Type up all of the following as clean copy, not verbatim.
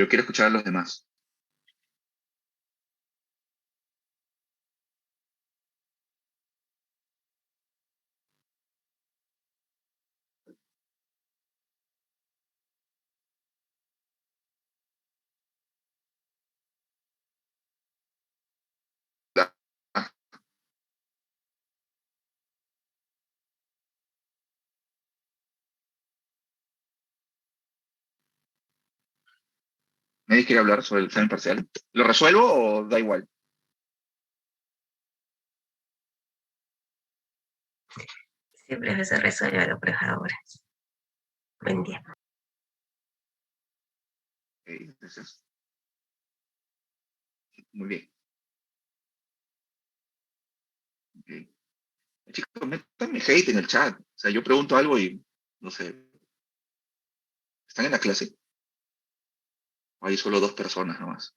Yo quiero escuchar a los demás. Ah, ¿nadie quiere hablar sobre el examen parcial? ¿Lo resuelvo o da igual? Sí, profesor, resuélvalo, por favor. Buen día. Ok, entonces, muy bien. Ok. Chicos, métanme hate en el chat. O sea, yo pregunto algo y, no sé, ¿están en la clase? O hay solo dos personas nomás.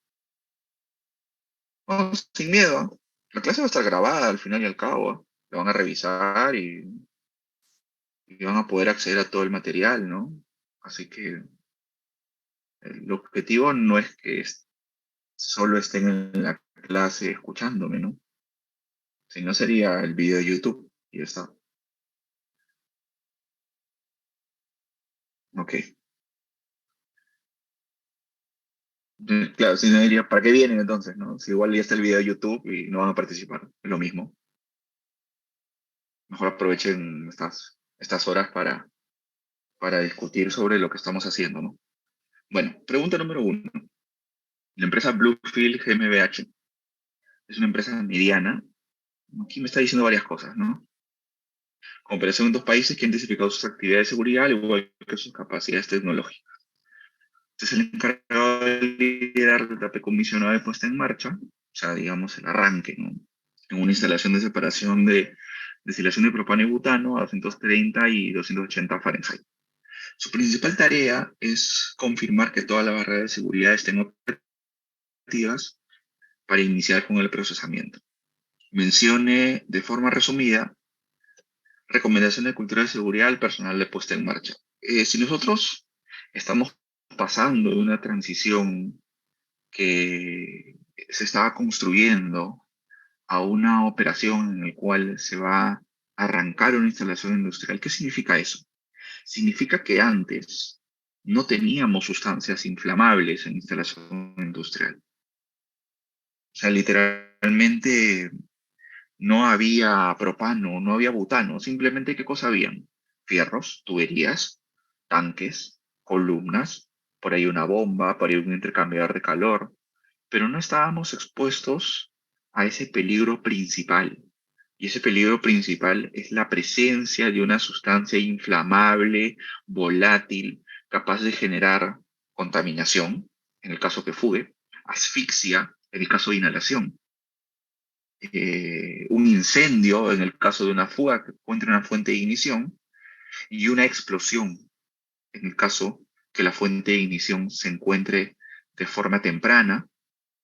No, sin miedo, ¿ah? La clase va a estar grabada al final y al cabo, ¿ah? La van a revisar y van a poder acceder a todo el material, ¿no? Así que el objetivo no es que solo estén en la clase escuchándome, ¿no? Si no sería el video de YouTube y ya está. Ok. Claro, si no diría, ¿para qué vienen entonces, no? Si igual ya está el video de YouTube y no van a participar, es lo mismo. Mejor aprovechen estas horas para discutir sobre lo que estamos haciendo, ¿no? Bueno, pregunta número uno. La empresa Bluefield GmbH es una empresa mediana. Aquí me está diciendo varias cosas, ¿no? Con operación en dos países que han intensificado sus actividades de seguridad, al igual que sus capacidades tecnológicas. Este es el encargado de liderar la etapa comisionada de puesta en marcha, o sea, digamos, el arranque, ¿no? En una instalación de separación de destilación de propano y butano a 230 y 280 Fahrenheit. Su principal tarea es confirmar que todas las barreras de seguridad estén operativas para iniciar con el procesamiento. Mencione de forma resumida recomendaciones de cultura de seguridad al personal de puesta en marcha. Si nosotros estamos pasando de una transición que se estaba construyendo a una operación en la cual se va a arrancar una instalación industrial, ¿qué significa eso? Significa que antes no teníamos sustancias inflamables en instalación industrial. O sea, literalmente no había propano, no había butano, simplemente ¿qué cosa habían? Fierros, tuberías, tanques, columnas, por ahí una bomba, por ahí un intercambiador de calor, pero no estábamos expuestos a ese peligro principal. Y ese peligro principal es la presencia de una sustancia inflamable, volátil, capaz de generar contaminación, en el caso que fugue, asfixia, en el caso de inhalación, un incendio, en el caso de una fuga que encuentre una fuente de ignición, y una explosión, en el caso que la fuente de ignición se encuentre de forma temprana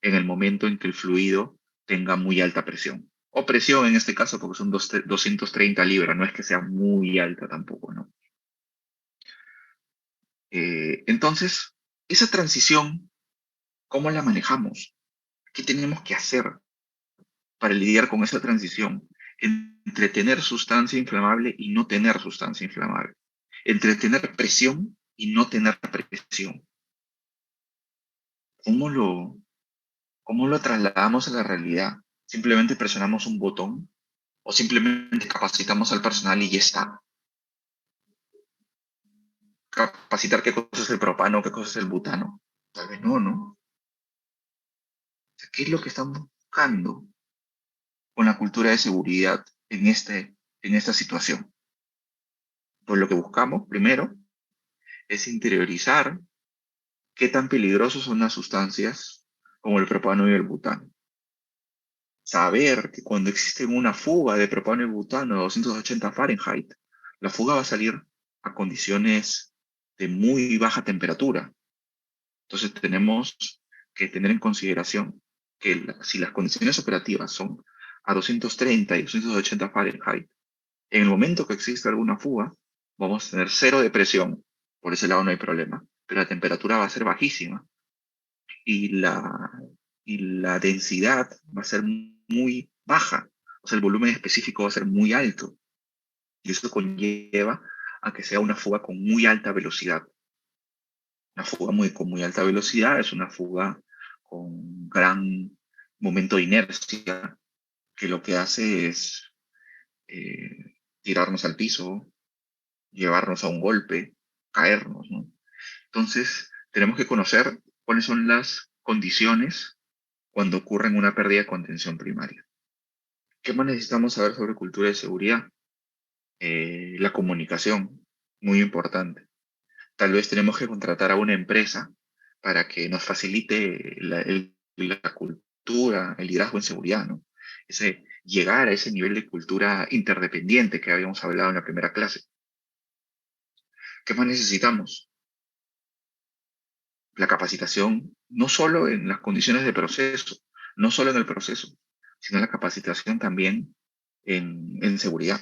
en el momento en que el fluido tenga muy alta presión. O presión en este caso porque son 230 libras, no es que sea muy alta tampoco, ¿no? Entonces, esa transición, ¿cómo la manejamos? ¿Qué tenemos que hacer para lidiar con esa transición entre tener sustancia inflamable y no tener sustancia inflamable? Entre tener presión y no tener presión. ¿Cómo cómo lo trasladamos a la realidad? ¿Simplemente presionamos un botón o simplemente capacitamos al personal y ya está? Capacitar qué cosa es el propano, qué cosa es el butano. Tal vez no, ¿no? O sea, ¿qué es lo que estamos buscando con la cultura de seguridad en esta situación? Pues lo que buscamos, primero, es interiorizar qué tan peligrosos son las sustancias como el propano y el butano. Saber que cuando existe una fuga de propano y butano a 280 Fahrenheit, la fuga va a salir a condiciones de muy baja temperatura. Entonces tenemos que tener en consideración que si las condiciones operativas son a 230 y 280 Fahrenheit, en el momento que existe alguna fuga, vamos a tener cero de presión, por ese lado no hay problema, pero la temperatura va a ser bajísima. y la densidad va a ser muy baja, o sea, el volumen específico va a ser muy alto, y eso conlleva a que sea una fuga con muy alta velocidad. Una fuga con muy alta velocidad es una fuga con gran momento de inercia, que lo que hace es tirarnos al piso, llevarnos a un golpe, caernos, ¿no? Entonces, tenemos que conocer cuáles son las condiciones cuando ocurre una pérdida de contención primaria. ¿Qué más necesitamos saber sobre cultura de seguridad? La comunicación, muy importante. Tal vez tenemos que contratar a una empresa para que nos facilite la cultura, el liderazgo en seguridad, ¿no? Llegar a ese nivel de cultura interdependiente que habíamos hablado en la primera clase. ¿Qué más necesitamos? La capacitación, no solo en las condiciones de proceso, no solo en el proceso, sino la capacitación también en seguridad.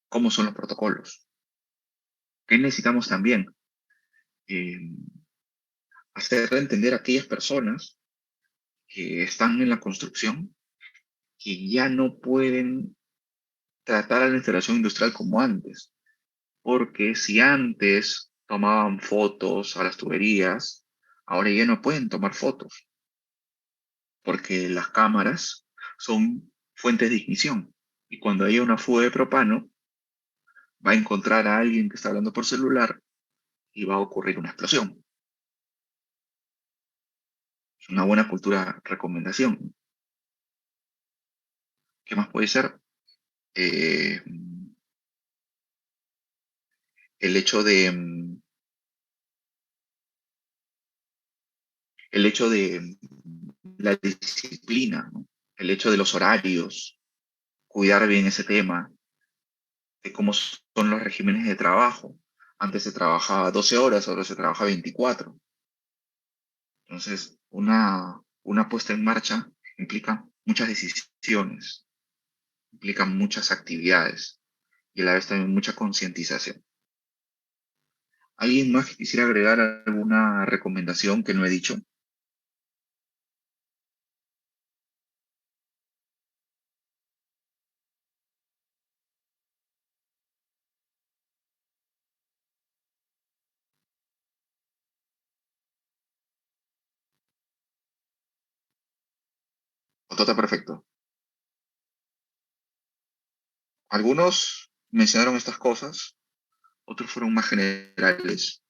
¿Cómo son los protocolos? ¿Qué necesitamos también? Eh, Hacerle entender a aquellas personas que están en la construcción que ya no pueden tratar a la instalación industrial como antes, porque si antes tomaban fotos a las tuberías, ahora ya no pueden tomar fotos, porque las cámaras son fuentes de ignición. Y cuando haya una fuga de propano, va a encontrar a alguien que está hablando por celular y va a ocurrir una explosión. Es una buena cultura recomendación. ¿Qué más puede ser? Eh, el hecho de, el hecho de la disciplina, ¿no? El hecho de los horarios, cuidar bien ese tema, de cómo son los regímenes de trabajo. Antes se trabajaba 12 horas, ahora se trabaja 24. Entonces, una puesta en marcha implica muchas decisiones, implica muchas actividades y a la vez también mucha concientización. ¿Alguien más que quisiera agregar alguna recomendación que no he dicho? ¿O todo está perfecto? Algunos mencionaron estas cosas, otros fueron más generales.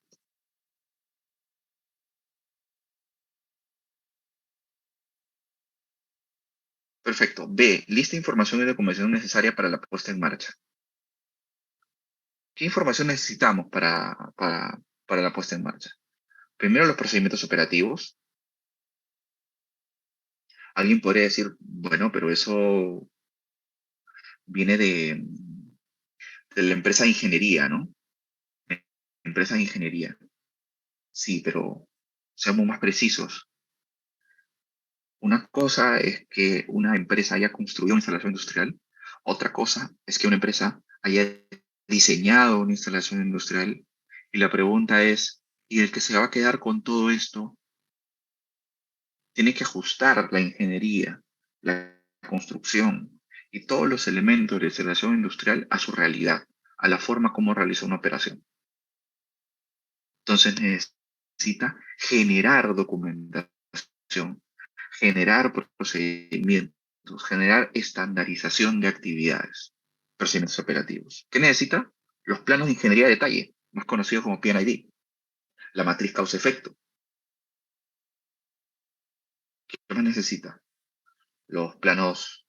Perfecto. B. Lista información y documentación necesaria para la puesta en marcha. ¿Qué información necesitamos para la puesta en marcha? Primero, los procedimientos operativos. Alguien podría decir, bueno, pero eso viene de la empresa de ingeniería, ¿no? Empresa de ingeniería. Sí, pero seamos más precisos. Una cosa es que una empresa haya construido una instalación industrial. Otra cosa es que una empresa haya diseñado una instalación industrial. Y la pregunta es, ¿y el que se va a quedar con todo esto tiene que ajustar la ingeniería, la construcción y todos los elementos de instalación industrial a su realidad, a la forma como realiza una operación? Entonces necesita generar documentación, generar procedimientos, generar estandarización de actividades, procedimientos operativos. ¿Qué necesita? Los planos de ingeniería de detalle, más conocidos como PNID, la matriz causa-efecto. ¿Qué más necesita? Los planos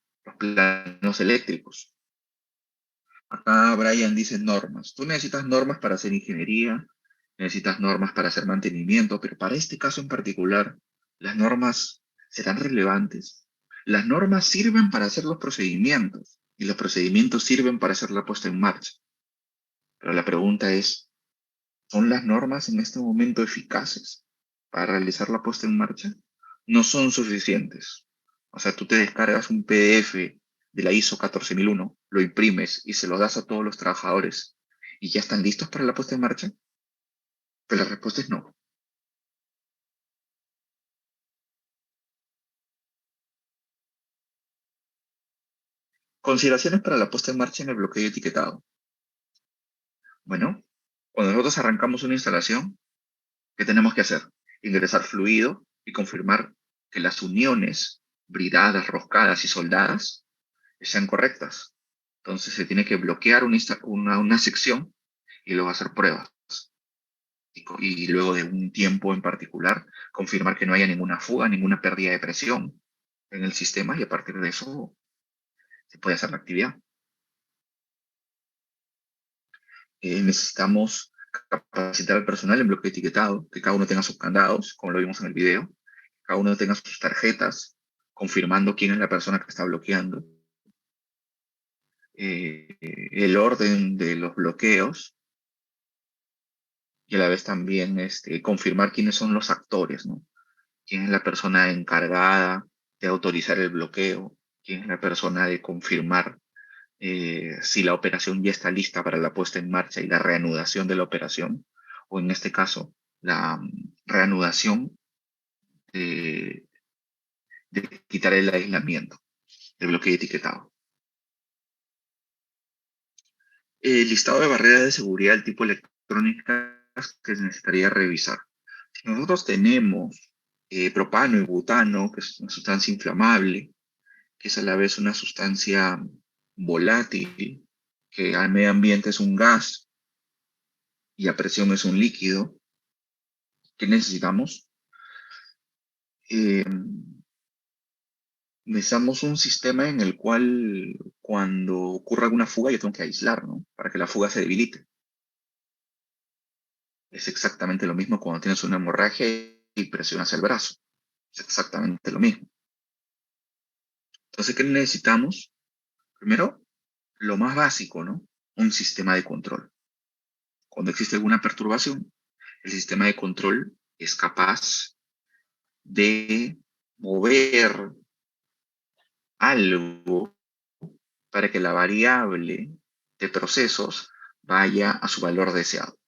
eléctricos. Acá Brian dice normas. Tú necesitas normas para hacer ingeniería, necesitas normas para hacer mantenimiento, pero para este caso en particular, ¿las normas serán relevantes? Las normas sirven para hacer los procedimientos y los procedimientos sirven para hacer la puesta en marcha. Pero la pregunta es, ¿son las normas en este momento eficaces para realizar la puesta en marcha? No son suficientes. O sea, tú te descargas un PDF de la ISO 14001, lo imprimes y se lo das a todos los trabajadores y ya están listos para la puesta en marcha. Pero la respuesta es no. Consideraciones para la puesta en marcha en el bloqueo etiquetado. Bueno, cuando nosotros arrancamos una instalación, ¿qué tenemos que hacer? Ingresar fluido y confirmar que las uniones bridadas, roscadas y soldadas sean correctas. Entonces se tiene que bloquear una sección y luego hacer pruebas. Y luego de un tiempo en particular, confirmar que no haya ninguna fuga, ninguna pérdida de presión en el sistema y a partir de eso se puede hacer la actividad. Necesitamos capacitar al personal en bloque etiquetado, que cada uno tenga sus candados, como lo vimos en el video, cada uno tenga sus tarjetas, confirmando quién es la persona que está bloqueando, el orden de los bloqueos y a la vez también confirmar quiénes son los actores, ¿no? Quién es la persona encargada de autorizar el bloqueo, quién es la persona de confirmar si la operación ya está lista para la puesta en marcha y la reanudación de la operación, o en este caso, la reanudación de quitar el aislamiento, el bloqueo etiquetado. El listado de barreras de seguridad del tipo electrónicas que se necesitaría revisar. Si nosotros tenemos propano y butano, que es una sustancia inflamable, que es a la vez una sustancia volátil, que al medio ambiente es un gas y a presión es un líquido, ¿qué necesitamos? Eh, Necesitamos un sistema en el cual cuando ocurra alguna fuga yo tengo que aislar, ¿no? Para que la fuga se debilite. Es exactamente lo mismo cuando tienes una hemorragia y presionas el brazo. Es exactamente lo mismo. Entonces, ¿qué necesitamos? Primero, lo más básico, ¿no? Un sistema de control. Cuando existe alguna perturbación, el sistema de control es capaz de mover algo para que la variable de procesos vaya a su valor deseado.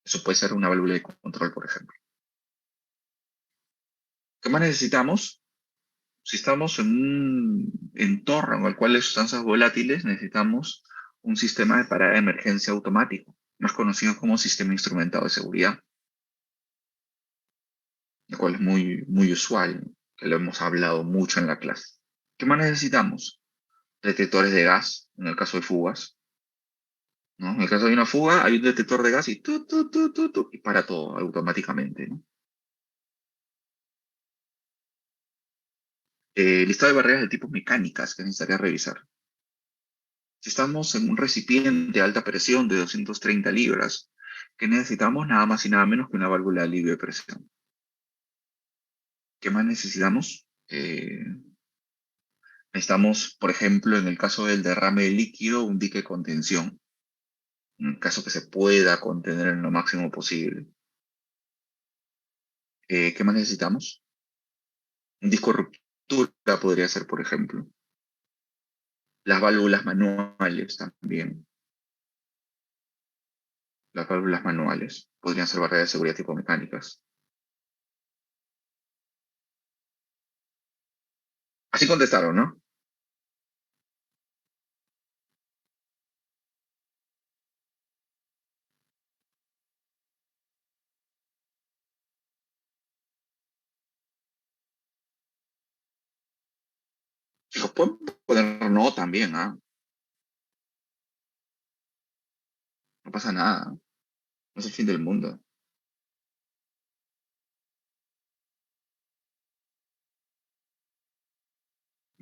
Eso puede ser una válvula de control, por ejemplo. ¿Qué más necesitamos? Si estamos en un entorno en el cual hay sustancias volátiles, necesitamos un sistema de parada de emergencia automático, más conocido como sistema instrumentado de seguridad, el cual es muy usual, que lo hemos hablado mucho en la clase. ¿Qué más necesitamos? Detectores de gas, en el caso de fugas, ¿no? En el caso de una fuga, hay un detector de gas y y para todo automáticamente, ¿no? Listado de barreras de tipo mecánicas que necesitaría revisar. Si estamos en un recipiente de alta presión de 230 libras, ¿qué necesitamos? Nada más y nada menos que una válvula de alivio de presión. ¿Qué más necesitamos? Necesitamos, por ejemplo, en el caso del derrame de líquido, un dique de contención, en el caso que se pueda contener en lo máximo posible. ¿Qué más necesitamos? Un disco de ruptura podría ser, por ejemplo. Las válvulas manuales también. Las válvulas manuales podrían ser barreras de seguridad tipo mecánicas. Así contestaron, ¿no? Chicos, pueden poner no también, ¿ah? No pasa nada. No es el fin del mundo.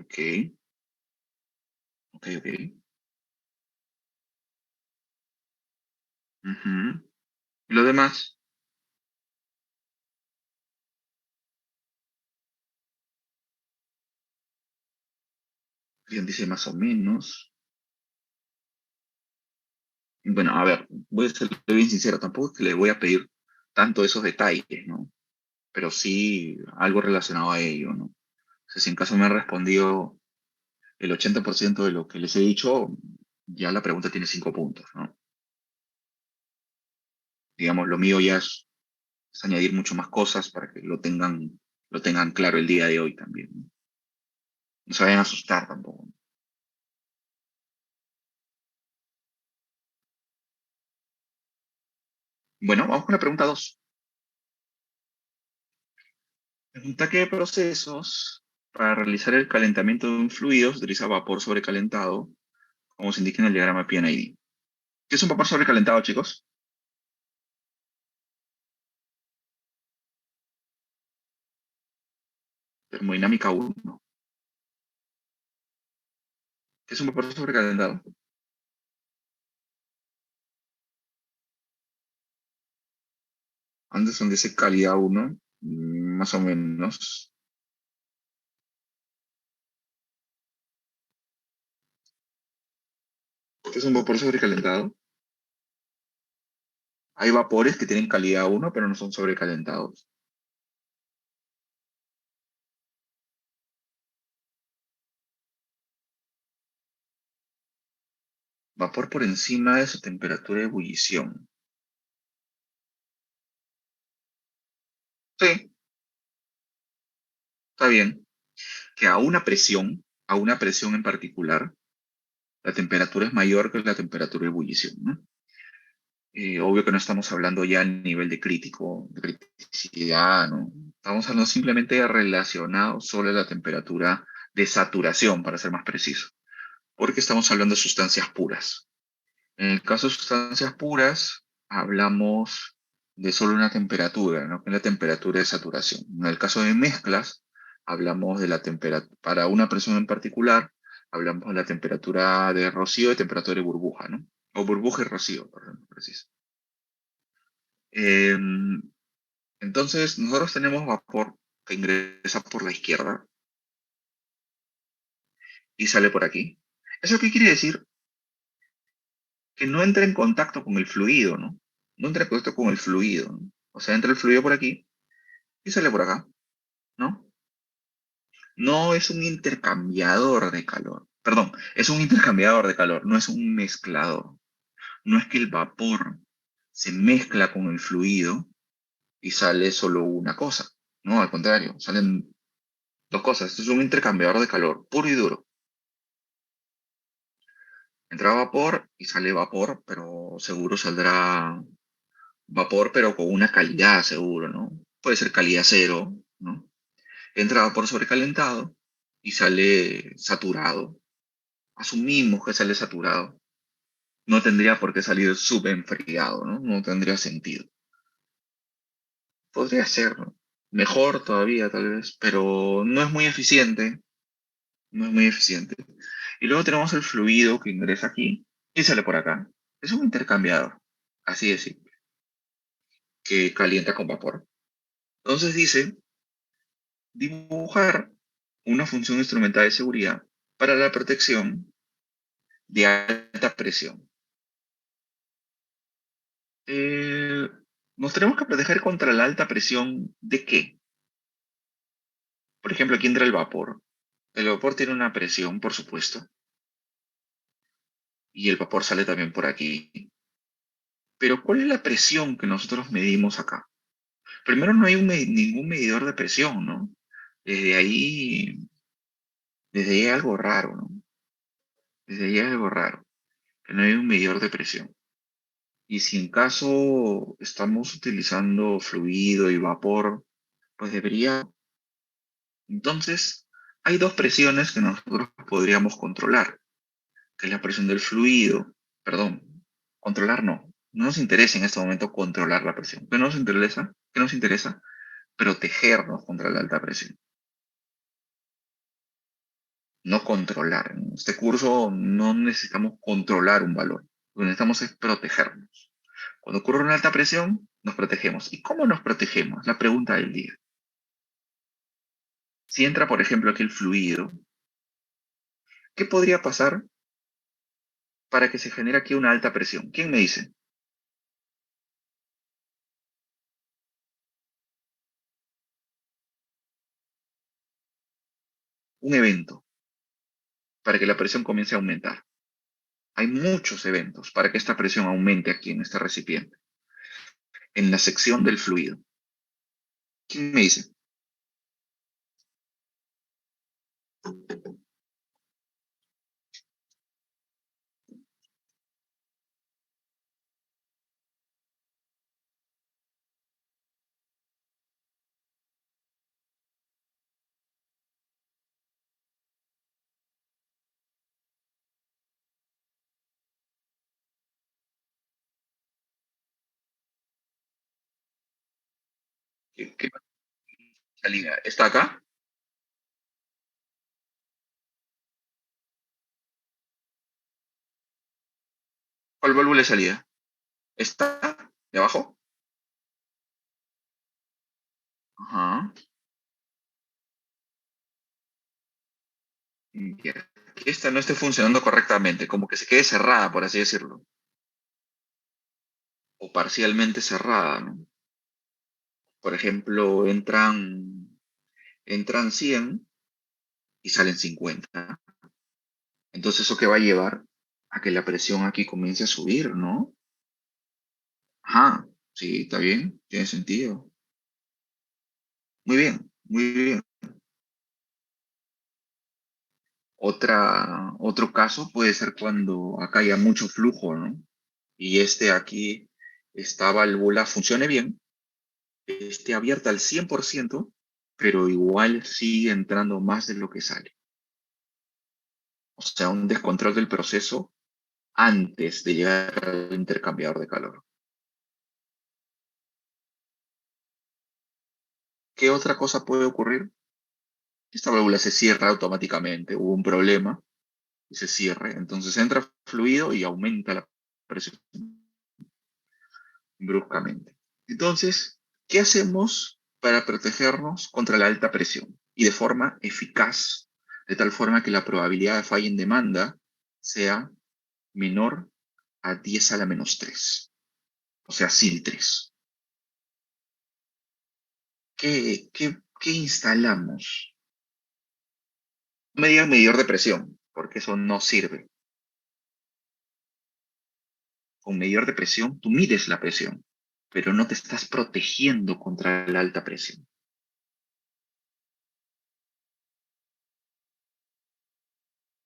Ok, ok. Ujú. Y lo demás, bien dice más o menos. Bueno, a ver, voy a ser bien sincero, tampoco es que le voy a pedir tanto esos detalles, ¿no? Pero sí algo relacionado a ello, ¿no? O sea, si en caso me han respondido el 80% de lo que les he dicho, ya la pregunta tiene 5 puntos, ¿no? Digamos, lo mío ya es añadir mucho más cosas para que lo tengan claro el día de hoy también, ¿no? No se vayan a asustar tampoco. Bueno, vamos con la pregunta 2. Pregunta qué procesos para realizar el calentamiento de un fluido se utiliza vapor sobrecalentado, como se indica en el diagrama PNID. ¿Qué es un vapor sobrecalentado, chicos? Termodinámica 1. ¿Qué es un vapor sobrecalentado? Antes donde dice calidad 1, más o menos. ¿Qué es un vapor sobrecalentado? Hay vapores que tienen calidad 1, pero no son sobrecalentados. Vapor por encima de su temperatura de ebullición. Sí, está bien. Que a una presión en particular, la temperatura es mayor que la temperatura de ebullición, ¿no? Obvio que no estamos hablando ya a nivel de crítico, de criticidad, ¿no? Estamos hablando simplemente de relacionado solo a la temperatura de saturación, para ser más preciso, porque estamos hablando de sustancias puras. En el caso de sustancias puras, hablamos de solo una temperatura, ¿no? Que es la temperatura de saturación. En el caso de mezclas, hablamos de la temperatura, para una presión en particular, hablamos de la temperatura de rocío y temperatura de burbuja, ¿no? O burbuja y rocío, por ejemplo, preciso. Eh, entonces, nosotros tenemos vapor que ingresa por la izquierda y sale por aquí. ¿Eso qué quiere decir? Que no entra en contacto con el fluido, ¿no? No entra en contacto con el fluido, ¿no? O sea, entra el fluido por aquí y sale por acá, ¿no? No es un intercambiador de calor. Perdón, es un intercambiador de calor, no es un mezclador. No es que el vapor se mezcla con el fluido y sale solo una cosa. No, al contrario, salen dos cosas. Esto es un intercambiador de calor, puro y duro. Entra vapor y sale vapor, pero seguro saldrá vapor, pero con una calidad seguro, ¿no? Puede ser calidad cero, ¿no? Entra vapor sobrecalentado y sale saturado. Asumimos que sale saturado. No tendría por qué salir subenfriado, ¿no? No tendría sentido. Podría ser, ¿no? Mejor todavía, tal vez, pero no es muy eficiente. No es muy eficiente. Y luego tenemos el fluido que ingresa aquí y sale por acá. Es un intercambiador, así de simple, que calienta con vapor. Entonces dice, dibujar una función instrumental de seguridad para la protección de alta presión. Eh, Nos tenemos que proteger contra la alta presión ¿de qué? Por ejemplo, aquí entra el vapor. El vapor tiene una presión, por supuesto, y el vapor sale también por aquí. Pero ¿cuál es la presión que nosotros medimos acá? Primero, no hay ningún medidor de presión, ¿no? Desde ahí, desde ahí hay algo raro, ¿no? Desde ahí hay algo raro, que no hay un medidor de presión. Y si en caso estamos utilizando fluido y vapor, pues debería. Entonces, hay dos presiones que nosotros podríamos controlar, que es la presión del fluido, perdón, controlar no. No nos interesa en este momento controlar la presión. ¿Qué nos interesa? ¿Qué nos interesa? Protegernos contra la alta presión, no controlar. En este curso no necesitamos controlar un valor, lo que necesitamos es protegernos. Cuando ocurre una alta presión, nos protegemos. ¿Y cómo nos protegemos? La pregunta del día. Si entra, por ejemplo, aquí el fluido, ¿qué podría pasar para que se genere aquí una alta presión? ¿Quién me dice? Un evento para que la presión comience a aumentar. Hay muchos eventos para que esta presión aumente aquí en este recipiente, en la sección del fluido. ¿Quién me dice? ¿Qué salida? ¿Está acá? ¿Cuál válvula de salida? ¿Está de abajo? Ajá. Ya. Que esta no esté funcionando correctamente, como que se quede cerrada, por así decirlo, o parcialmente cerrada, ¿no? Por ejemplo, entran 100 y salen 50. Entonces, ¿eso qué va a llevar? A que la presión aquí comience a subir, ¿no? Ajá, sí, está bien, tiene sentido. Muy bien, muy bien. Otro caso puede ser cuando acá haya mucho flujo, ¿no? Y aquí, esta válvula funcione bien, esté abierta al 100%, pero igual sigue entrando más de lo que sale. O sea, un descontrol del proceso antes de llegar al intercambiador de calor. ¿Qué otra cosa puede ocurrir? Esta válvula se cierra automáticamente, hubo un problema y se cierra. Entonces entra fluido y aumenta la presión bruscamente. Entonces, ¿qué hacemos para protegernos contra la alta presión? Y de forma eficaz, de tal forma que la probabilidad de falla en demanda sea menor a 10 a la menos 3, o sea, sin 3. ¿Qué instalamos? No me digan medidor de presión, porque eso no sirve. Con medidor de presión, tú mides la presión, pero no te estás protegiendo contra la alta presión.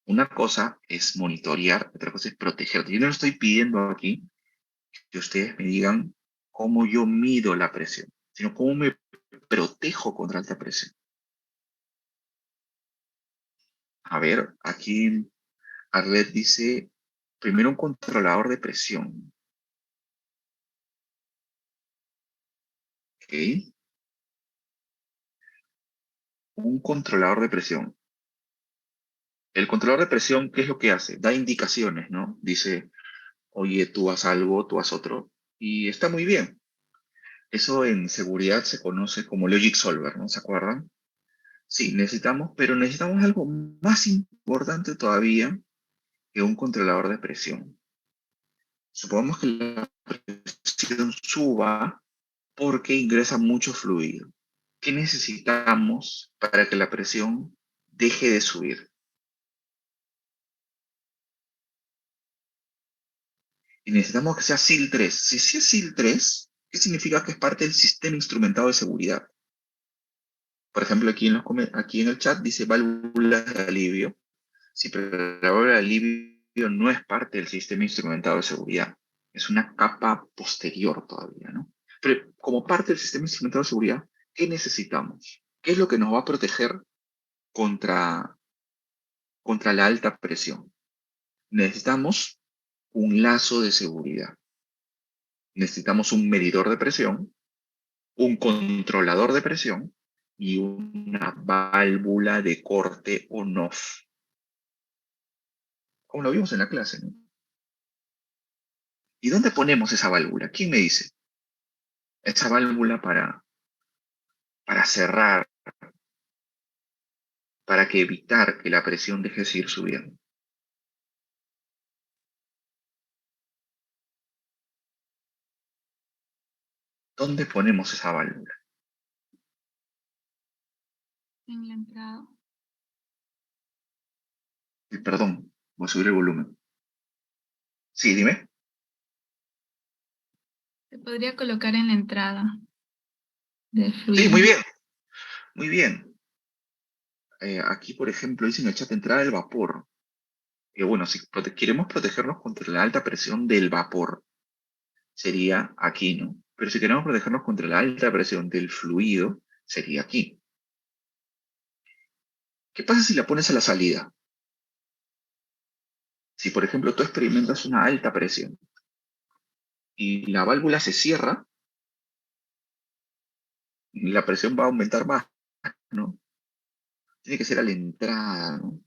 Una cosa es monitorear, otra cosa es proteger. Yo no estoy pidiendo aquí que ustedes me digan cómo yo mido la presión, sino cómo me protejo contra alta presión. A ver, aquí Arlet dice, primero un controlador de presión. ¿Ok? Un controlador de presión. El controlador de presión, ¿qué es lo que hace? Da indicaciones, ¿no? Dice, oye, tú haz algo, tú haz otro. Y está muy bien. Eso en seguridad se conoce como logic solver, ¿no? ¿Se acuerdan? Sí, pero necesitamos algo más importante todavía que un controlador de presión. Supongamos que la presión suba porque ingresa mucho fluido. ¿Qué necesitamos para que la presión deje de subir? Y necesitamos que sea SIL 3. Si sí es SIL 3, ¿qué significa que es parte del sistema instrumentado de seguridad? Por ejemplo, aquí en el chat dice válvulas de alivio. Sí, pero la válvula de alivio no es parte del sistema instrumentado de seguridad. Es una capa posterior todavía, ¿no? Pero como parte del sistema instrumentado de seguridad, ¿qué necesitamos? ¿Qué es lo que nos va a proteger contra, contra la alta presión? Necesitamos un lazo de seguridad. Necesitamos un medidor de presión, un controlador de presión y una válvula de corte on-off, como lo vimos en la clase, ¿no? ¿Y dónde ponemos esa válvula? ¿Quién me dice? Esa válvula para cerrar, para que evitar que la presión deje de seguir subiendo. ¿Dónde ponemos esa válvula? En la entrada. Perdón, voy a subir el volumen. Sí, dime. Se podría colocar en la entrada del Sí, fluido. muy bien, muy bien. Aquí, por ejemplo, dice en el chat entrada del vapor. Bueno, si queremos protegernos contra la alta presión del vapor, sería aquí, ¿no? Pero si queremos protegernos contra la alta presión del fluido, sería aquí. ¿Qué pasa si la pones a la salida? Si, por ejemplo, tú experimentas una alta presión y la válvula se cierra, la presión va a aumentar más, ¿no? Tiene que ser a la entrada, ¿no?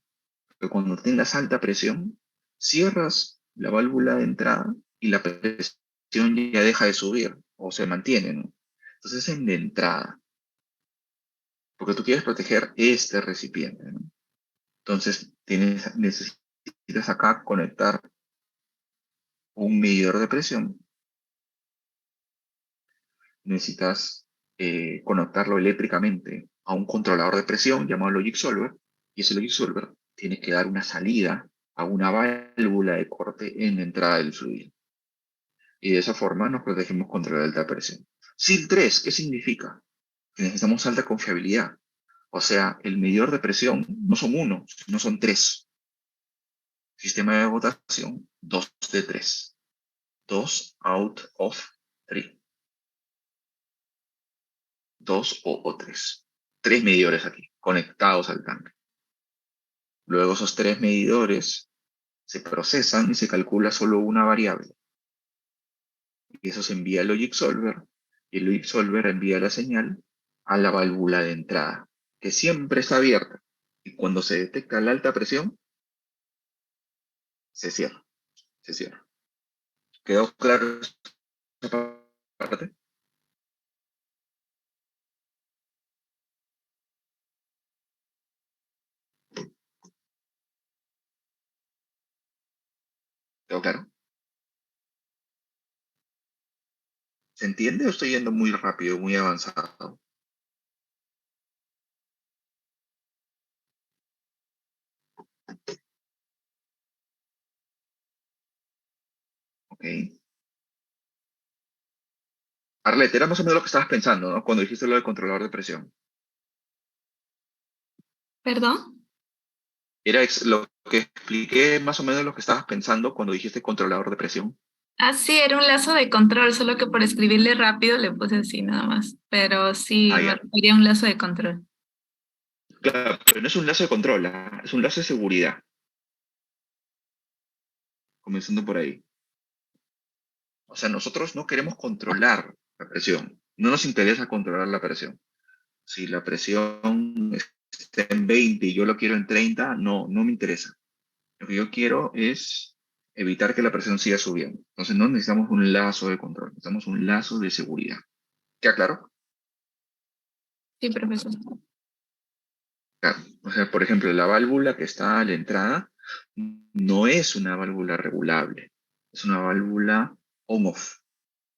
Pero cuando tengas alta presión, cierras la válvula de entrada y la presión ya deja de subir o se mantiene, ¿no? Entonces es en la entrada, porque tú quieres proteger este recipiente, ¿no? Entonces necesitas acá conectar un medidor de presión, necesitas conectarlo eléctricamente a un controlador de presión llamado Logic Solver, y ese Logic Solver tiene que dar una salida a una válvula de corte en la entrada del fluido. Y de esa forma nos protegemos contra la alta presión. SIL 3, ¿qué significa? Que necesitamos alta confiabilidad. O sea, el medidor de presión no son uno, no son tres. Sistema de votación, 2 de 3. 2 out of 3. 2 o 3. Tres medidores aquí, conectados al tanque. Luego esos tres medidores se procesan y se calcula solo una variable. Y eso se envía al Logic Solver, y el Logic Solver envía la señal a la válvula de entrada, que siempre está abierta. Y cuando se detecta la alta presión, se cierra, se cierra. ¿Quedó claro esa parte? ¿Quedó claro? ¿Se entiende o estoy yendo muy rápido, muy avanzado? ¿Ok? Arlette, era más o menos lo que estabas pensando, ¿no? Cuando dijiste lo del controlador de presión. ¿Perdón? Era lo que expliqué más o menos lo que estabas pensando cuando dijiste controlador de presión. Ah, sí, era un lazo de control, solo que por escribirle rápido le puse así nada más. Pero sí, Ah, me ya. refería a un lazo de control. Claro, pero no es un lazo de control, ¿ah? Es un lazo de seguridad, comenzando por ahí. O sea, nosotros no queremos controlar la presión. No nos interesa controlar la presión. Si la presión está en 20 y yo lo quiero en 30, no, no me interesa. Lo que yo quiero es evitar que la presión siga subiendo. Entonces no necesitamos un lazo de control, necesitamos un lazo de seguridad. ¿Queda claro? Sí, profesor. Claro. O sea, por ejemplo, la válvula que está a la entrada no es una válvula regulable, es una válvula on-off.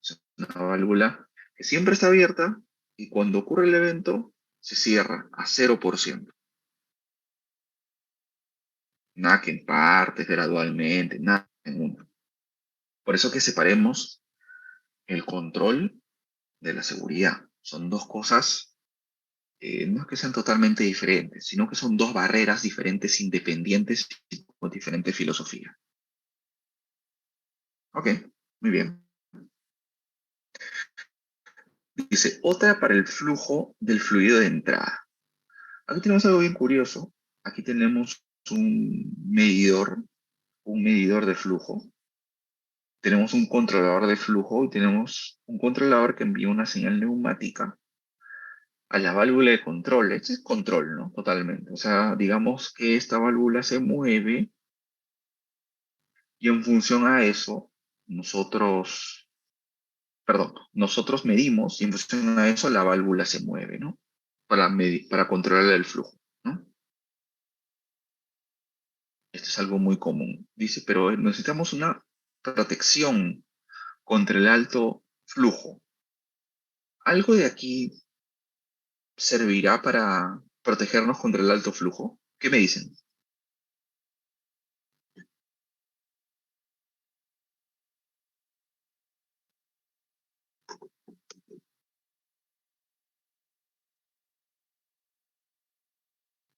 Es una válvula que siempre está abierta y cuando ocurre el evento se cierra a 0%. Nada que en partes, gradualmente, nada en uno. Por eso que separemos el control de la seguridad. Son dos cosas, no es que sean totalmente diferentes, sino que son dos barreras diferentes, independientes y con diferente filosofía. Ok, muy bien. Dice, otra para el flujo del fluido de entrada. Aquí tenemos algo bien curioso. Aquí tenemos un medidor de flujo. Tenemos un controlador de flujo y tenemos un controlador que envía una señal neumática a la válvula de control. Este es control, ¿no? Totalmente. O sea, digamos que esta válvula se mueve y en función a eso, nosotros medimos y en función a eso la válvula se mueve, ¿no? Para controlar el flujo, ¿no? Esto es algo muy común. Dice, pero necesitamos una protección contra el alto flujo. ¿Algo de aquí servirá para protegernos contra el alto flujo? ¿Qué me dicen?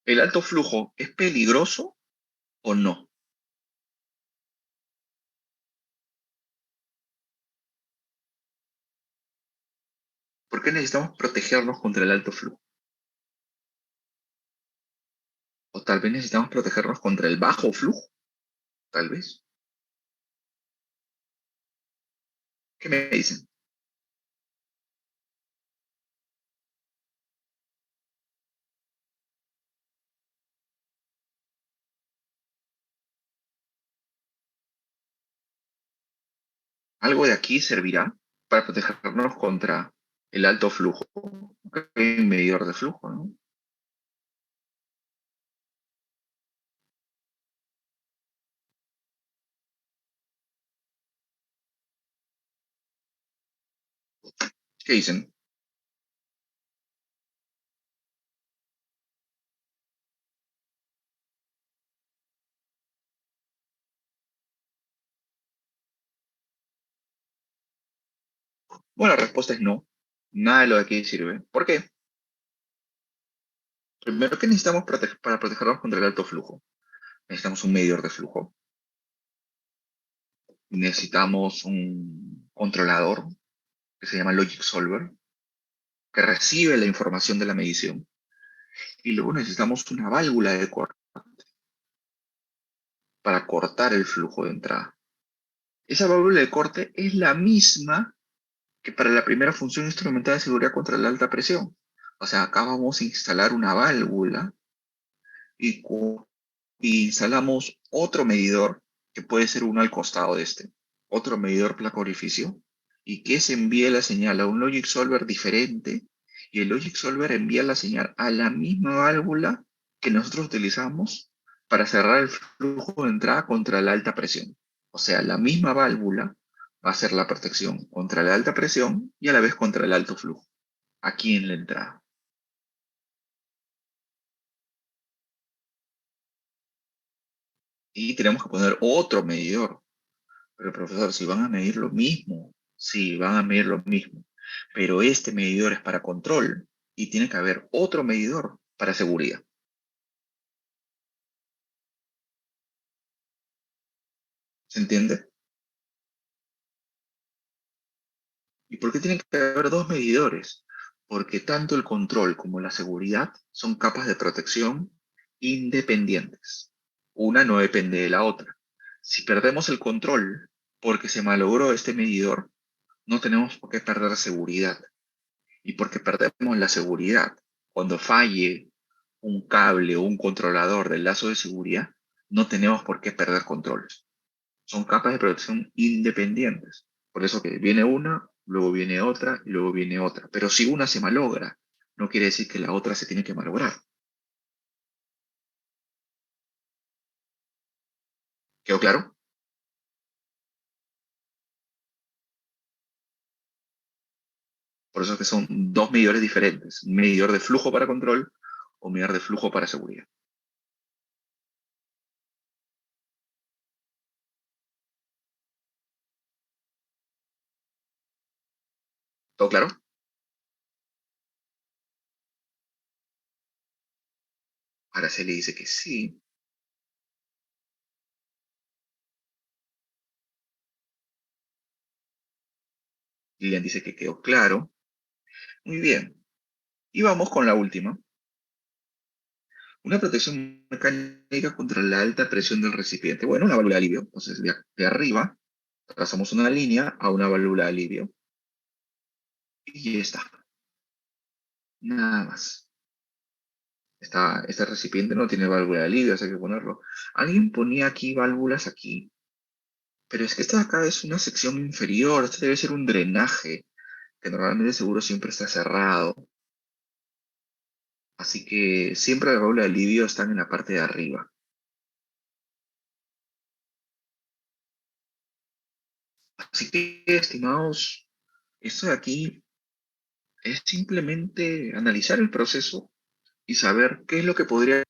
¿El alto flujo es peligroso o no? ¿Por qué necesitamos protegernos contra el alto flujo? O tal vez necesitamos protegernos contra el bajo flujo, tal vez. ¿Qué me dicen? Algo de aquí servirá para protegernos contra el alto flujo. Un medidor de flujo, ¿no? ¿Qué dicen? Bueno, la respuesta es no. Nada de lo de aquí sirve. ¿Por qué? Primero, ¿qué necesitamos para protegernos contra el alto flujo? Necesitamos un medidor de flujo. Necesitamos un controlador que se llama Logic Solver, que recibe la información de la medición. Y luego necesitamos una válvula de corte para cortar el flujo de entrada. Esa válvula de corte es la misma que para la primera función instrumental de seguridad contra la alta presión. O sea, acá vamos a instalar una válvula y, y instalamos otro medidor, que puede ser uno al costado de este, otro medidor placa orificio, y que se envíe la señal a un Logic Solver diferente, y el Logic Solver envía la señal a la misma válvula que nosotros utilizamos para cerrar el flujo de entrada contra la alta presión. O sea, la misma válvula va a ser la protección contra la alta presión y a la vez contra el alto flujo, aquí en la entrada. Y tenemos que poner otro medidor. Pero profesor, si van a medir lo mismo, sí, van a medir lo mismo, pero este medidor es para control y tiene que haber otro medidor para seguridad. ¿Se entiende? ¿Y por qué tienen que haber dos medidores? Porque tanto el control como la seguridad son capas de protección independientes. Una no depende de la otra. Si perdemos el control porque se malogró este medidor, no tenemos por qué perder seguridad. Y porque perdemos la seguridad cuando falle un cable o un controlador del lazo de seguridad, no tenemos por qué perder control. Son capas de protección independientes. Por eso que viene una, luego viene otra y luego viene otra. Pero si una se malogra, no quiere decir que la otra se tiene que malograr. ¿Quedó claro? Por eso que son dos medidores diferentes. Un medidor de flujo para control o medidor de flujo para seguridad. ¿Todo claro? Araceli dice que sí. Lilian dice que quedó claro. Muy bien. Y vamos con la última. Una protección mecánica contra la alta presión del recipiente. Bueno, una válvula de alivio. Entonces, de arriba, trazamos una línea a una válvula de alivio. Y ya está. Nada más. Este recipiente no tiene válvula de alivio, así que hay que ponerlo. Alguien ponía aquí válvulas aquí. Pero es que esta de acá es una sección inferior. Esto debe ser un drenaje, que normalmente seguro siempre está cerrado. Así que siempre las válvulas de alivio están en la parte de arriba. Así que, estimados, esto de aquí es simplemente analizar el proceso y saber qué es lo que podría,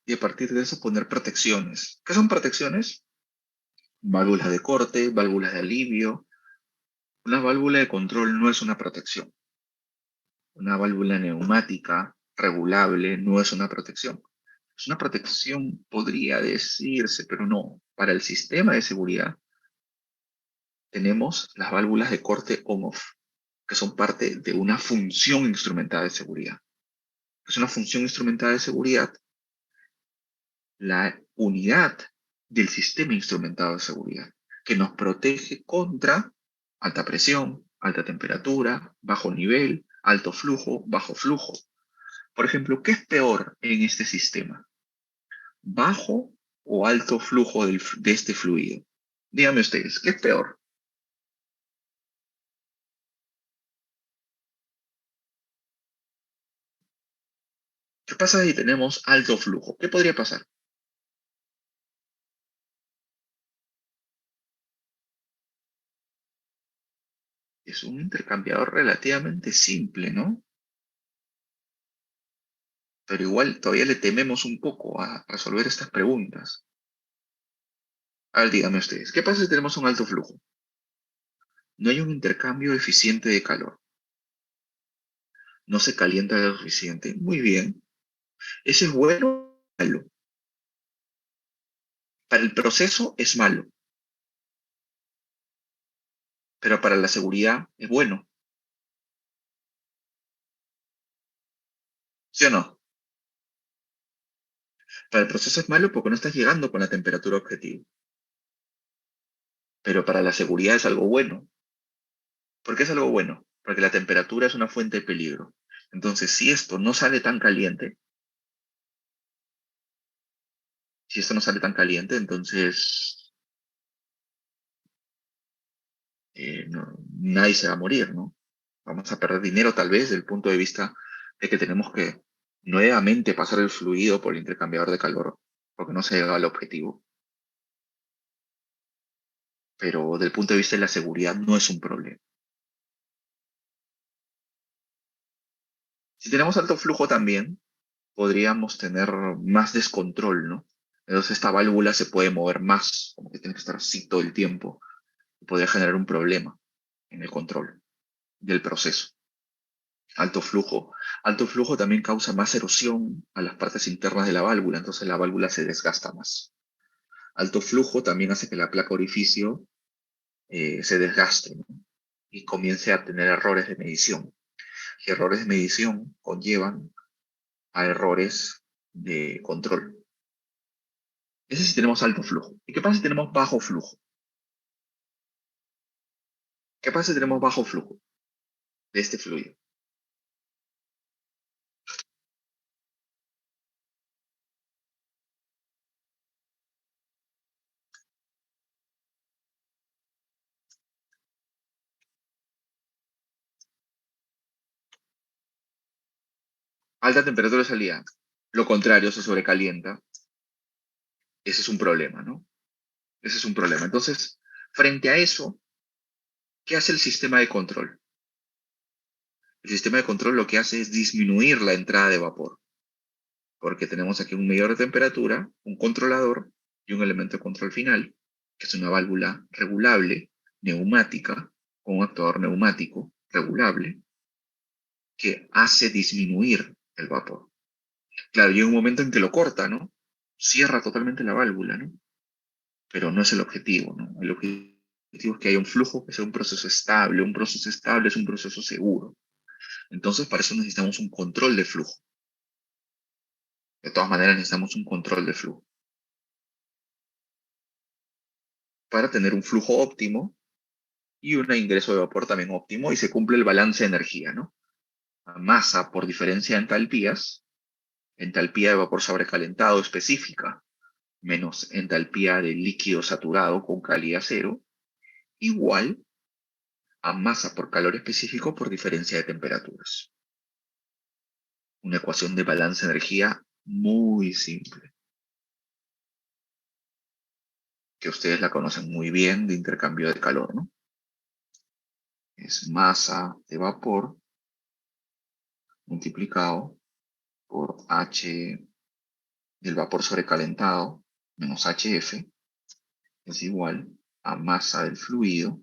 y a partir de eso poner protecciones. ¿Qué son protecciones? Válvulas de corte, válvulas de alivio. Una válvula de control no es una protección. Una válvula neumática regulable no es una protección. Es una protección, podría decirse, pero no. Para el sistema de seguridad tenemos las válvulas de corte on-off, que son parte de una función instrumental de seguridad. Es una función instrumental de seguridad, la unidad del sistema instrumentado de seguridad, que nos protege contra alta presión, alta temperatura, bajo nivel, alto flujo, bajo flujo. Por ejemplo, ¿qué es peor en este sistema? ¿Bajo o alto flujo de este fluido? Díganme ustedes, ¿qué es peor? ¿Qué pasa si tenemos alto flujo? ¿Qué podría pasar? Es un intercambiador relativamente simple, ¿no? Pero igual todavía le tememos un poco a resolver estas preguntas. A ver, díganme ustedes, ¿qué pasa si tenemos un alto flujo? No hay un intercambio eficiente de calor. No se calienta lo suficiente. Muy bien. ¿Eso es bueno o malo? Para el proceso es malo, pero para la seguridad es bueno. ¿Sí o no? Para el proceso es malo porque no estás llegando con la temperatura objetiva, pero para la seguridad es algo bueno. ¿Por qué es algo bueno? Porque la temperatura es una fuente de peligro. Entonces, si esto no sale tan caliente, entonces nadie se va a morir, ¿no? Vamos a perder dinero tal vez desde el punto de vista de que tenemos que nuevamente pasar el fluido por el intercambiador de calor, porque no se llega al objetivo. Pero desde el punto de vista de la seguridad no es un problema. Si tenemos alto flujo también, podríamos tener más descontrol, ¿no? Entonces esta válvula se puede mover más, como que tiene que estar así todo el tiempo, y podría generar un problema en el control del proceso. Alto flujo. Alto flujo también causa más erosión a las partes internas de la válvula, entonces la válvula se desgasta más. Alto flujo también hace que la placa orificio se desgaste, ¿no? Y comience a tener errores de medición. Y errores de medición conllevan a errores de control. Ese sí tenemos alto flujo. ¿Y qué pasa si tenemos bajo flujo? ¿Qué pasa si tenemos bajo flujo de este fluido? Alta temperatura de salida. Lo contrario, se sobrecalienta. Ese es un problema, ¿no? Ese es un problema. Entonces, frente a eso, ¿qué hace el sistema de control? El sistema de control lo que hace es disminuir la entrada de vapor, porque tenemos aquí un medidor de temperatura, un controlador y un elemento de control final, que es una válvula regulable, neumática, con un actuador neumático regulable, que hace disminuir el vapor. Claro, llega un momento en que lo corta, ¿no? Cierra totalmente la válvula, ¿no? Pero no es el objetivo, ¿no? El objetivo es que haya un flujo, que sea un proceso estable. Un proceso estable es un proceso seguro. Entonces, para eso necesitamos un control de flujo. De todas maneras, necesitamos un control de flujo. Para tener un flujo óptimo y un ingreso de vapor también óptimo y se cumple el balance de energía, ¿no? Masa por diferencia de entalpías, entalpía de vapor sobrecalentado específica, menos entalpía de líquido saturado con calidad cero, igual a masa por calor específico por diferencia de temperaturas. Una ecuación de balance de energía muy simple, que ustedes la conocen muy bien de intercambio de calor, ¿no? Es masa de vapor multiplicado por H del vapor sobrecalentado menos HF es igual a masa del fluido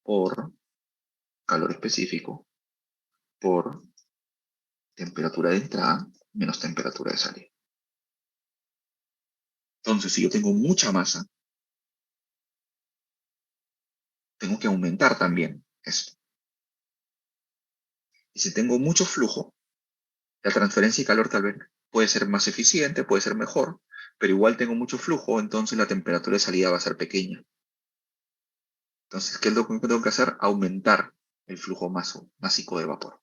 por calor específico por temperatura de entrada menos temperatura de salida. Entonces, si yo tengo mucha masa, tengo que aumentar también esto. Y si tengo mucho flujo, la transferencia de calor tal vez puede ser más eficiente, puede ser mejor, pero igual tengo mucho flujo, entonces la temperatura de salida va a ser pequeña. Entonces, ¿qué es lo que tengo que hacer? Aumentar el flujo másico de vapor.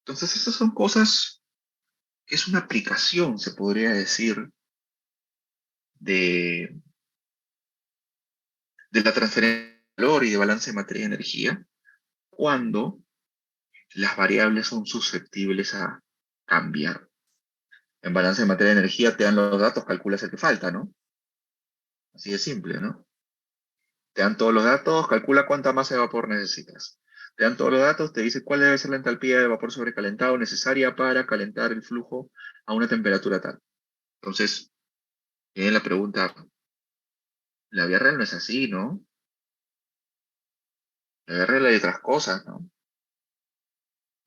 Entonces, estas son cosas que es una aplicación, se podría decir, de, de la transferencia de calor y de balance de materia y energía, cuando las variables son susceptibles a cambiar. En balance de materia de energía te dan los datos, calculas el que falta, ¿no? Así de simple, ¿no? Te dan todos los datos, calcula cuánta masa de vapor necesitas. Te dan todos los datos, te dice cuál debe ser la entalpía de vapor sobrecalentado necesaria para calentar el flujo a una temperatura tal. Entonces, viene la pregunta, la vida real no es así, ¿no? La vida real hay otras cosas, ¿no?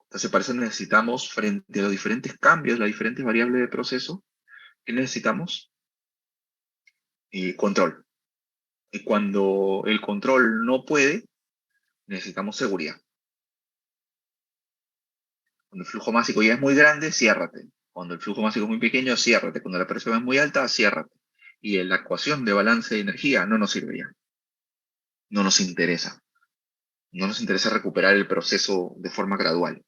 Entonces, para eso necesitamos, frente a los diferentes cambios, las diferentes variables de proceso, ¿qué necesitamos? Control. Y cuando el control no puede, necesitamos seguridad. Cuando el flujo másico ya es muy grande, ciérrate. Cuando el flujo másico es muy pequeño, ciérrate. Cuando la presión es muy alta, ciérrate. Y en la ecuación de balance de energía no nos sirve ya. No nos interesa. No nos interesa recuperar el proceso de forma gradual.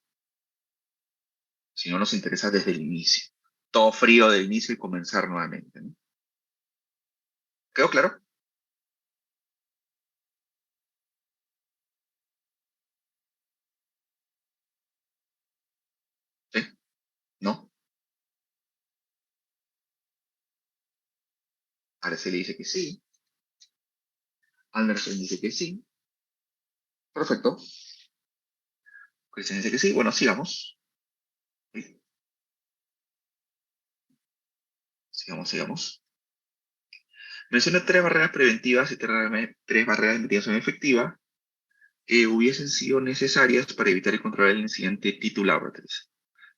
Sino nos interesa desde el inicio. Todo frío del inicio y comenzar nuevamente, ¿no? ¿Quedó claro? ¿Sí? ¿No? Araceli dice que sí. Anderson dice que sí. Perfecto. Cristian dice que sí. Bueno, sigamos. Sí, sigamos. Menciona tres barreras preventivas y tres barreras de mitigación efectiva que hubiesen sido necesarias para evitar y controlar el incidente T2 Laboratories.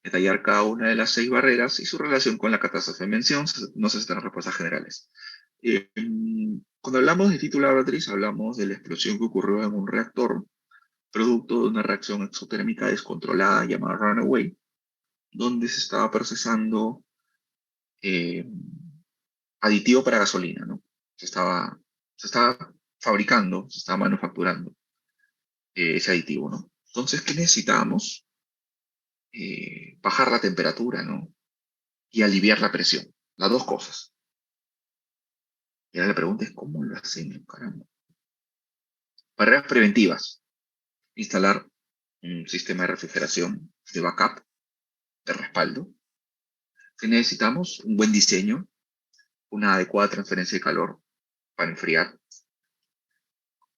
Detallar cada una de las 6 barreras y su relación con la catástrofe en mención, no se están respuestas generales. Cuando hablamos de T2 Laboratories, hablamos de la explosión que ocurrió en un reactor, producto de una reacción exotérmica descontrolada llamada Runaway, donde se estaba procesando eh, aditivo para gasolina, ¿no? Se estaba fabricando, se estaba manufacturando ese aditivo, ¿no? Entonces, ¿qué necesitábamos? Bajar la temperatura, ¿no? Y aliviar la presión. Las dos cosas. Y ahora la pregunta es, ¿cómo lo hacemos, caramba? Barreras preventivas. Instalar un sistema de refrigeración de backup, de respaldo. ¿Qué necesitamos? Un buen diseño, una adecuada transferencia de calor para enfriar.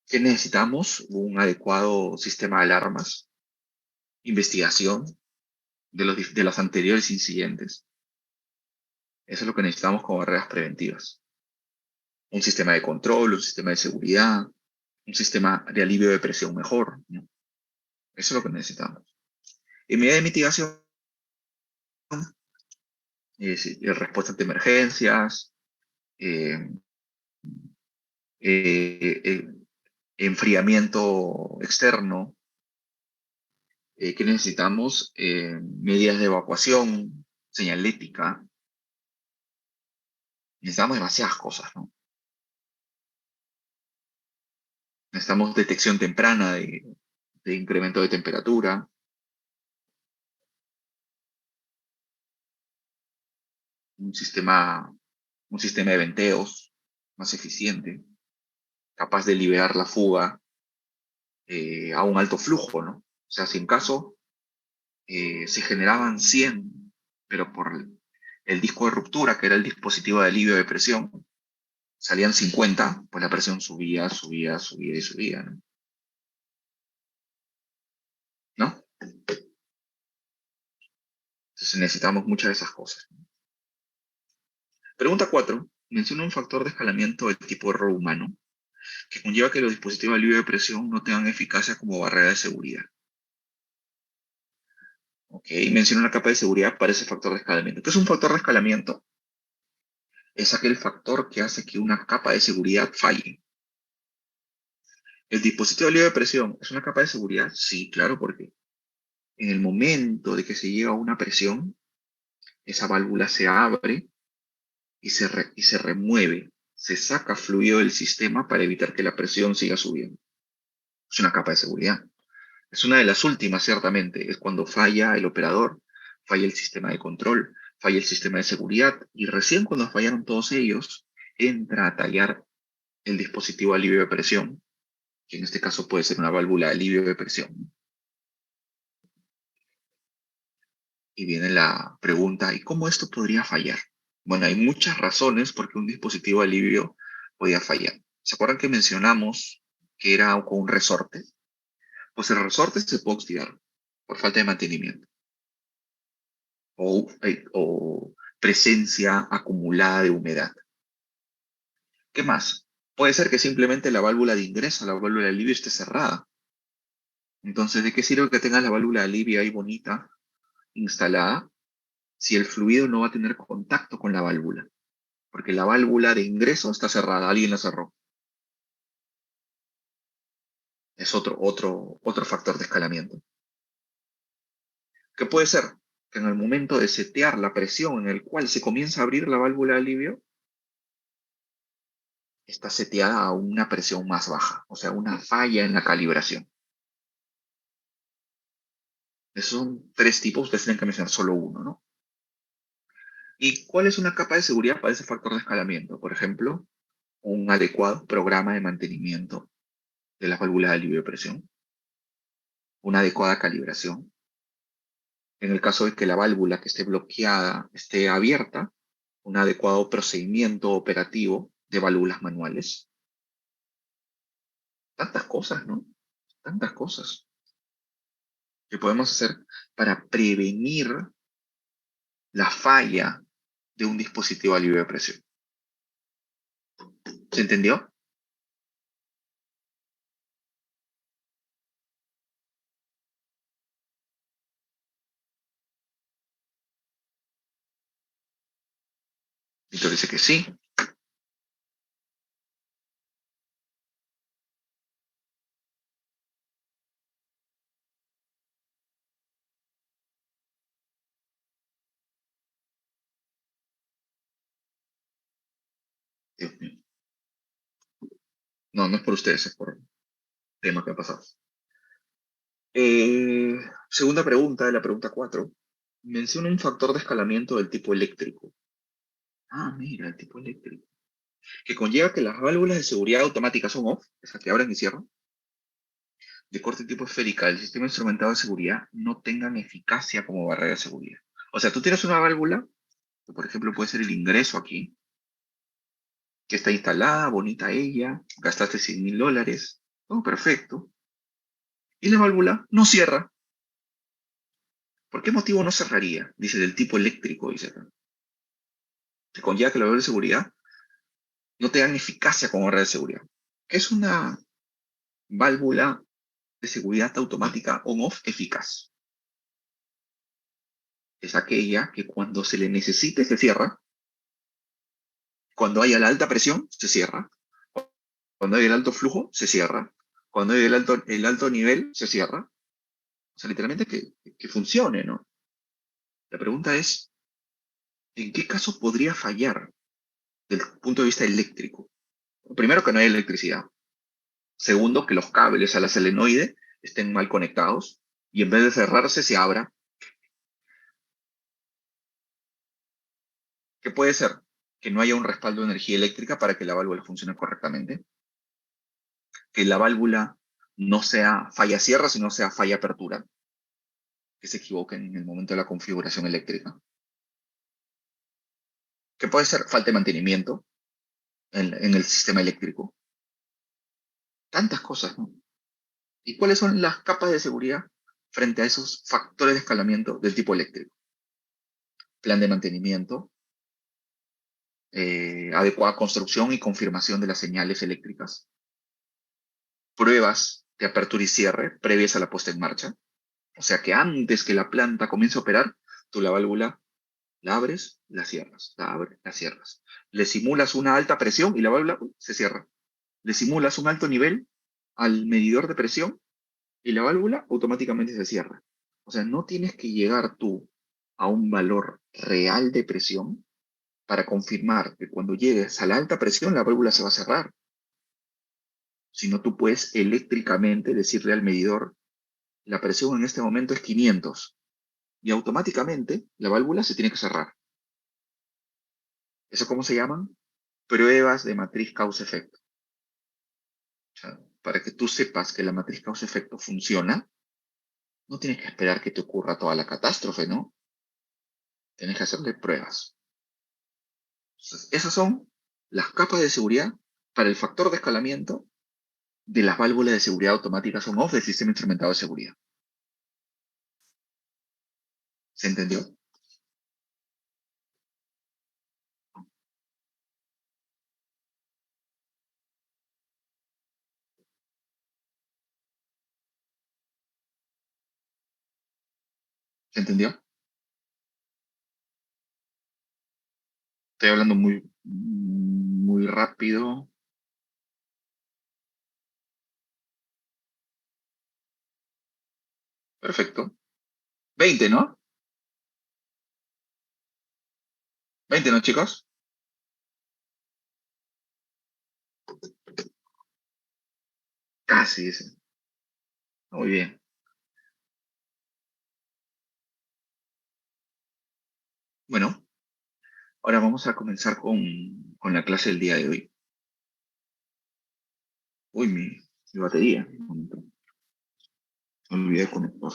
¿Qué necesitamos? Un adecuado sistema de alarmas, investigación de los anteriores incidentes. Eso es lo que necesitamos como barreras preventivas. Un sistema de control, un sistema de seguridad, un sistema de alivio de presión mejor, ¿no? Eso es lo que necesitamos. En medida de mitigación, sí, respuesta ante emergencias, eh, eh, enfriamiento externo, ¿qué necesitamos? Medidas de evacuación, señalética. Necesitamos demasiadas cosas, ¿no? Necesitamos detección temprana de incremento de temperatura, un sistema, un sistema de venteos más eficiente, capaz de liberar la fuga a un alto flujo, ¿no? O sea, si en caso se generaban 100, pero por el disco de ruptura, que era el dispositivo de alivio de presión, salían 50, pues la presión subía, subía, subía y subía, ¿no? ¿No? Entonces necesitamos muchas de esas cosas. Pregunta 4. Menciona un factor de escalamiento del tipo error humano que conlleva que los dispositivos de alivio de presión no tengan eficacia como barrera de seguridad. Ok, menciona una capa de seguridad para ese factor de escalamiento. ¿Qué es un factor de escalamiento? Es aquel factor que hace que una capa de seguridad falle. ¿El dispositivo de alivio de presión es una capa de seguridad? Sí, claro, porque en el momento de que se llega a una presión, esa válvula se abre y se remueve, se saca fluido del sistema para evitar que la presión siga subiendo. Es una capa de seguridad. Es una de las últimas, ciertamente, es cuando falla el operador, falla el sistema de control, falla el sistema de seguridad, y recién cuando fallaron todos ellos, entra a tallar el dispositivo de alivio de presión, que en este caso puede ser una válvula de alivio de presión. Y viene la pregunta, ¿y cómo esto podría fallar? Bueno, hay muchas razones por qué un dispositivo de alivio podía fallar. ¿Se acuerdan que mencionamos que era con un resorte? Pues el resorte se puede oxidar por falta de mantenimiento o presencia acumulada de humedad. ¿Qué más? Puede ser que simplemente la válvula de ingreso a la válvula de alivio esté cerrada. Entonces, ¿de qué sirve que tengas la válvula de alivio ahí bonita, instalada, si el fluido no va a tener contacto con la válvula? Porque la válvula de ingreso está cerrada, alguien la cerró. Es otro factor de escalamiento. ¿Qué puede ser? Que en el momento de setear la presión en el cual se comienza a abrir la válvula de alivio, está seteada a una presión más baja, o sea, una falla en la calibración. Esos son tres tipos, ustedes tienen que mencionar solo uno, ¿no? ¿Y cuál es una capa de seguridad para ese factor de escalamiento? Por ejemplo, un adecuado programa de mantenimiento de las válvulas de alivio de presión, una adecuada calibración. En el caso de que la válvula que esté bloqueada esté abierta, un adecuado procedimiento operativo de válvulas manuales. Tantas cosas, ¿no? Tantas cosas que podemos hacer para prevenir la falla de un dispositivo de alivio de presión. ¿Se entendió? Víctor dice que sí. Dios mío. No, no es por ustedes, es por el tema que ha pasado. Segunda pregunta de la pregunta 4. Menciona un factor de escalamiento del tipo eléctrico. Ah, mira, el tipo eléctrico. Que conlleva que las válvulas de seguridad automáticas son off, esas que abren y cierran, de corte tipo esférica del sistema instrumentado de seguridad no tengan eficacia como barrera de seguridad. O sea, tú tienes una válvula, que por ejemplo puede ser el ingreso aquí, que está instalada, bonita ella, gastaste $100,000, todo perfecto, y la válvula no cierra. ¿Por qué motivo no cerraría? Dice del tipo eléctrico, dice acá. Que conlleva que la válvula de seguridad no tengan eficacia como barrera de seguridad. ¿Qué es una válvula de seguridad automática on-off eficaz? Es aquella que cuando se le necesite se cierra, cuando haya la alta presión se cierra, cuando hay el alto flujo se cierra, cuando hay el alto nivel se cierra. O sea, literalmente que funcione, ¿no? La pregunta es, ¿en qué caso podría fallar desde el punto de vista eléctrico? Primero, que no hay electricidad. Segundo, que los cables a la solenoide estén mal conectados y en vez de cerrarse se abra. ¿Qué puede ser? Que no haya un respaldo de energía eléctrica para que la válvula funcione correctamente. Que la válvula no sea falla cierra, sino sea falla apertura. Que se equivoquen en el momento de la configuración eléctrica. Que puede ser falta de mantenimiento en el sistema eléctrico. Tantas cosas, ¿no? ¿Y cuáles son las capas de seguridad frente a esos factores de escalamiento del tipo eléctrico? Plan de mantenimiento, adecuada construcción y confirmación de las señales eléctricas, pruebas de apertura y cierre previas a la puesta en marcha, o sea que antes que la planta comience a operar, tú la válvula la abres, la cierras, la abres, la cierras. Le simulas una alta presión y la válvula se cierra. Le simulas un alto nivel al medidor de presión y la válvula automáticamente se cierra. O sea, no tienes que llegar tú a un valor real de presión para confirmar que cuando llegues a la alta presión la válvula se va a cerrar. Sino tú puedes eléctricamente decirle al medidor, la presión en este momento es 500 y automáticamente la válvula se tiene que cerrar. ¿Eso cómo se llaman? Pruebas de matriz causa-efecto. O sea, para que tú sepas que la matriz causa-efecto funciona, no tienes que esperar que te ocurra toda la catástrofe, ¿no? Tienes que hacerle pruebas. Entonces, esas son las capas de seguridad para el factor de escalamiento de las válvulas de seguridad automáticas on-off del sistema instrumentado de seguridad. ¿Se entendió? ¿Se entendió? Estoy hablando muy rápido. Perfecto. 20, ¿no? 20, ¿no, chicos? Casi, dice. Muy bien. Bueno, ahora vamos a comenzar con la clase del día de hoy. Uy, mi batería. Un momento. Me olvidé de conectar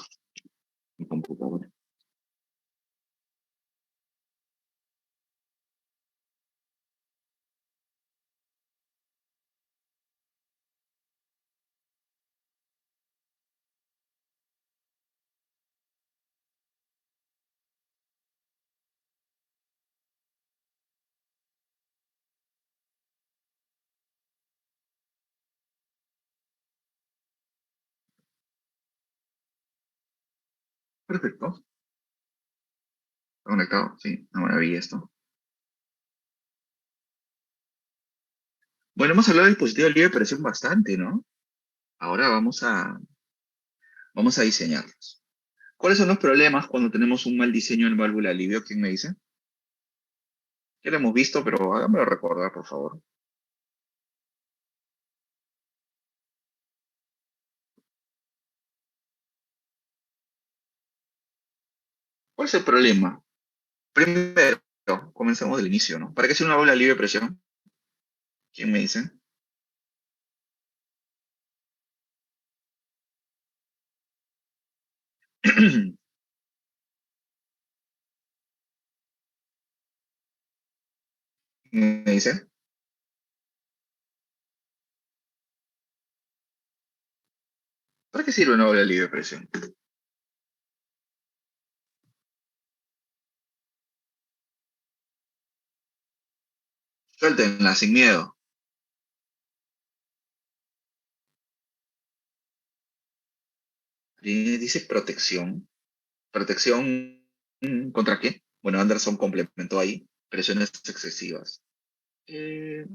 mi computadora. Perfecto. ¿Está conectado? Sí, una maravilla esto. Bueno, hemos hablado del dispositivo de libre presión bastante, ¿no? Ahora vamos a diseñarlos. ¿Cuáles son los problemas cuando tenemos un mal diseño en válvula de alivio? ¿Quién me dice? Ya lo hemos visto, pero háganmelo recordar, por favor. ¿Cuál es el problema? Primero, comencemos del inicio, ¿no? ¿Para qué sirve una válvula de libre presión? ¿Quién me dice? ¿Me dice? ¿Para qué sirve una válvula de libre presión? Suéltenla sin miedo. Dice protección. ¿Protección contra qué? Bueno, Anderson complementó ahí. Presiones excesivas. Eh,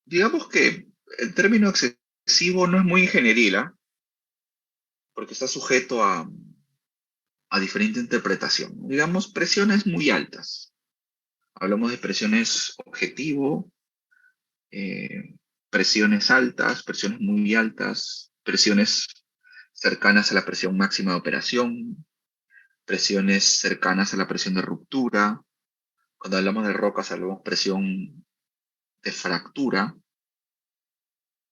digamos que el término excesivo no es muy ingenieril, ¿ah? Porque está sujeto a diferente interpretación. Digamos, presiones muy altas. Hablamos de presiones objetivo, eh, presiones altas, presiones muy altas, presiones cercanas a la presión máxima de operación, presiones cercanas a la presión de ruptura. Cuando hablamos de rocas hablamos presión de fractura,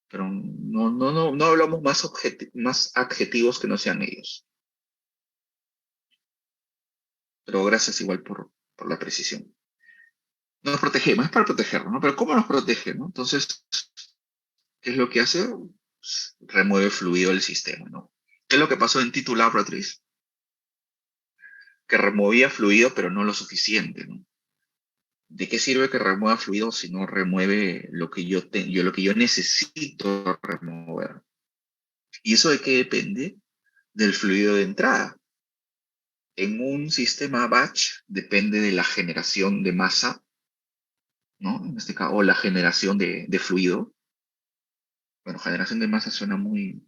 pero no hablamos más adjetivos que no sean ellos. Pero gracias igual por la precisión. Nos protegemos, es para protegernos, ¿no? Pero ¿cómo nos protege, no? Entonces, ¿qué es lo que hace? Pues, remueve fluido del sistema, ¿no? ¿Qué es lo que pasó en T2 Laboratories? Que removía fluido, pero no lo suficiente, ¿no? ¿De qué sirve que remueva fluido si no remueve lo que yo necesito remover? ¿Y eso de qué depende? Del fluido de entrada. En un sistema batch depende de la generación de masa, ¿no? En este caso, o la generación de fluido. Bueno, generación de masa suena muy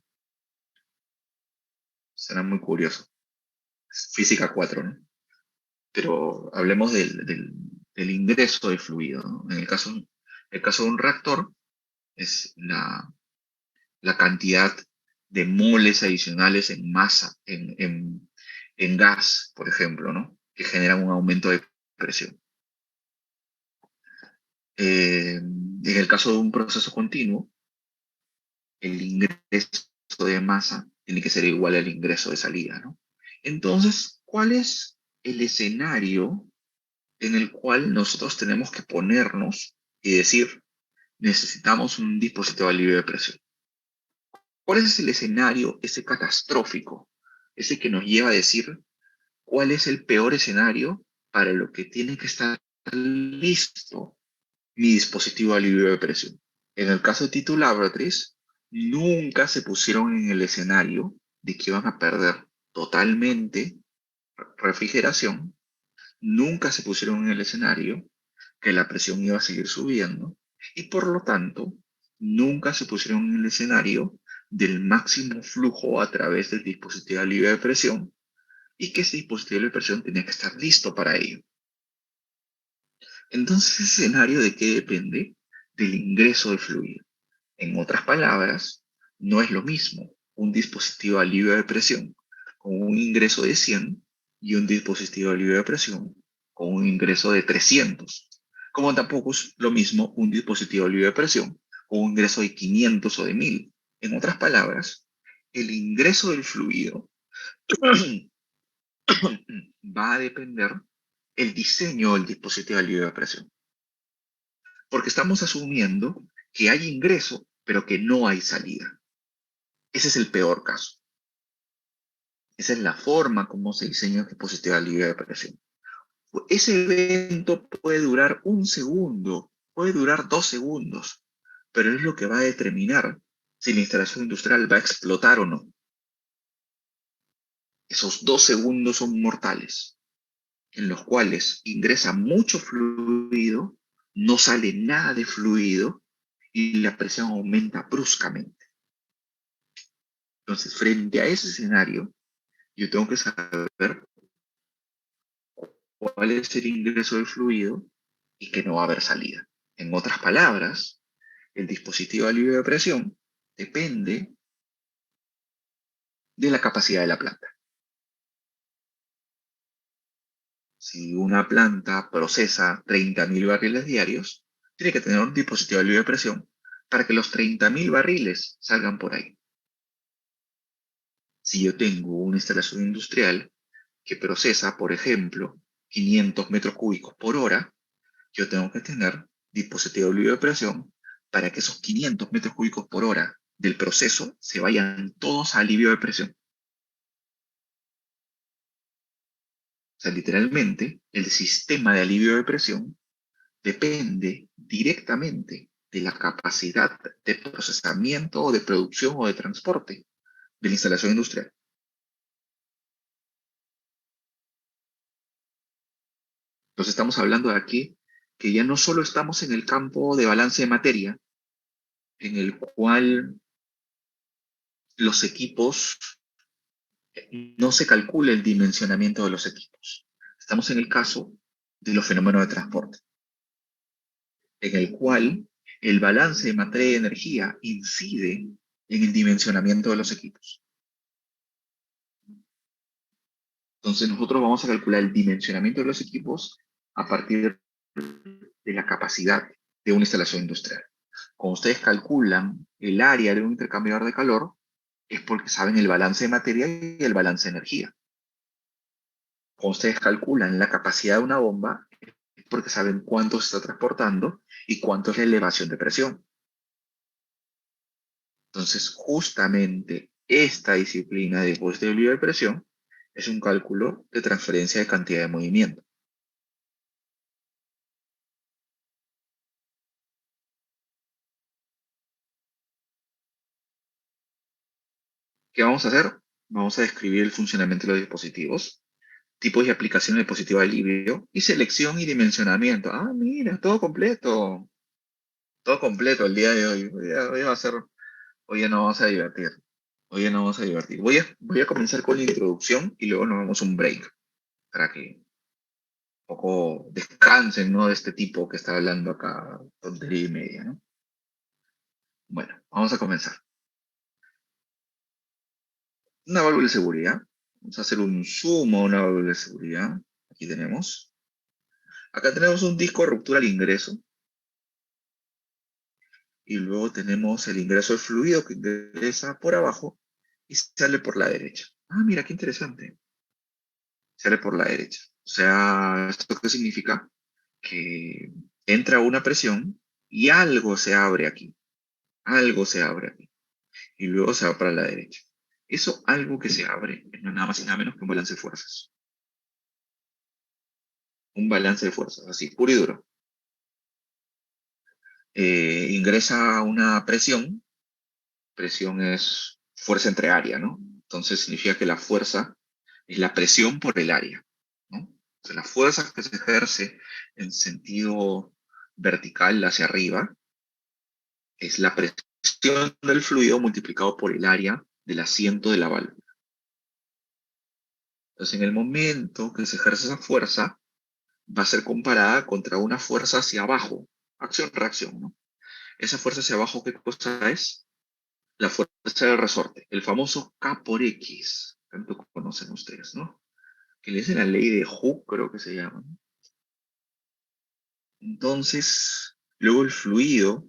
curioso. Es física 4, ¿no? Pero hablemos del ingreso de fluido, ¿no? El caso de un reactor es la cantidad de moles adicionales en masa, en gas, por ejemplo, ¿no? Que generan un aumento de presión. En el caso de un proceso continuo, el ingreso de masa tiene que ser igual al ingreso de salida, ¿no? Entonces, ¿cuál es el escenario en el cual nosotros tenemos que ponernos y decir, necesitamos un dispositivo de alivio de presión. ¿Cuál es el escenario, ese catastrófico, ese que nos lleva a decir cuál es el peor escenario para lo que tiene que estar listo mi dispositivo de alivio de presión? En el caso de T2 Laboratories, nunca se pusieron en el escenario de que iban a perder totalmente refrigeración, nunca se pusieron en el escenario que la presión iba a seguir subiendo y por lo tanto nunca se pusieron en el escenario del máximo flujo a través del dispositivo de alivio de presión y que ese dispositivo de presión tenía que estar listo para ello. Entonces, ¿ese escenario de qué depende? Del ingreso de fluido. En otras palabras, no es lo mismo un dispositivo de alivio de presión con un ingreso de 100 y un dispositivo de alivio de presión con un ingreso de 300. Como tampoco es lo mismo un dispositivo de alivio de presión con un ingreso de 500 o de 1000. En otras palabras, el ingreso del fluido va a depender el diseño del dispositivo de alivio de presión. Porque estamos asumiendo que hay ingreso, pero que no hay salida. Ese es el peor caso. Esa es la forma como se diseña el dispositivo de alivio de presión. Ese evento puede durar 1 segundo, puede durar 2 segundos, pero es lo que va a determinar si la instalación industrial va a explotar o no. Esos 2 segundos son mortales, en los cuales ingresa mucho fluido, no sale nada de fluido y la presión aumenta bruscamente. Entonces, frente a ese escenario, yo tengo que saber cuál es el ingreso del fluido y que no va a haber salida. En otras palabras, el dispositivo de alivio de presión depende de la capacidad de la planta. Si una planta procesa 30.000 barriles diarios, tiene que tener un dispositivo de alivio de presión para que los 30.000 barriles salgan por ahí. Si yo tengo una instalación industrial que procesa, por ejemplo, 500 metros cúbicos por hora, yo tengo que tener dispositivo de alivio de presión para que esos 500 metros cúbicos por hora del proceso se vayan todos a alivio de presión. O sea, literalmente, el sistema de alivio de presión depende directamente de la capacidad de procesamiento o de producción o de transporte de la instalación industrial. Entonces estamos hablando de aquí que ya no solo estamos en el campo de balance de materia, en el cual los equipos, no se calcula el dimensionamiento de los equipos. Estamos en el caso de los fenómenos de transporte, en el cual el balance de materia y energía incide en el dimensionamiento de los equipos. Entonces nosotros vamos a calcular el dimensionamiento de los equipos a partir de la capacidad de una instalación industrial. Cuando ustedes calculan el área de un intercambiador de calor, es porque saben el balance de materia y el balance de energía. Cuando ustedes calculan la capacidad de una bomba, es porque saben cuánto se está transportando y cuánto es la elevación de presión. Entonces, justamente esta disciplina de dispositivo de alivio de presión es un cálculo de transferencia de cantidad de movimiento. ¿Qué vamos a hacer? Vamos a describir el funcionamiento de los dispositivos, tipos y aplicaciones del dispositivo de alivio y selección y dimensionamiento. Ah, mira, todo completo. Todo completo el día de hoy. Hoy va a ser, hoy ya nos vamos a divertir. Hoy ya nos vamos a divertir. Voy a comenzar con la introducción y luego nos vamos a un break para que un poco descansen, ¿no? De este tipo que está hablando acá, tontería y media, ¿no? Bueno, vamos a comenzar. Una válvula de seguridad. Vamos a hacer un zoom a una válvula de seguridad. Aquí tenemos. Acá tenemos un disco de ruptura al ingreso. Y luego tenemos el ingreso del fluido que ingresa por abajo y sale por la derecha. Ah, mira, qué interesante. Sale por la derecha. sea, ¿esto qué significa? Que entra una presión y algo se abre aquí. Algo se abre aquí. Y luego se va para la derecha. Eso algo que se abre no es nada más y nada menos que un balance de fuerzas. Un balance de fuerzas, así, puro y duro. Ingresa una presión. Presión es fuerza entre área, ¿no? Entonces significa que la fuerza es la presión por el área, ¿no? O sea, la fuerza que se ejerce en sentido vertical hacia arriba es la presión del fluido multiplicado por el área del asiento de la válvula. Entonces, en el momento que se ejerce esa fuerza, va a ser comparada contra una fuerza hacia abajo, acción-reacción, ¿no? Esa fuerza hacia abajo, ¿qué cosa es? La fuerza del resorte, el famoso K por X, tanto conocen ustedes, ¿no? Que le dicen la ley de Hooke, creo que se llama, ¿no? Entonces, luego el fluido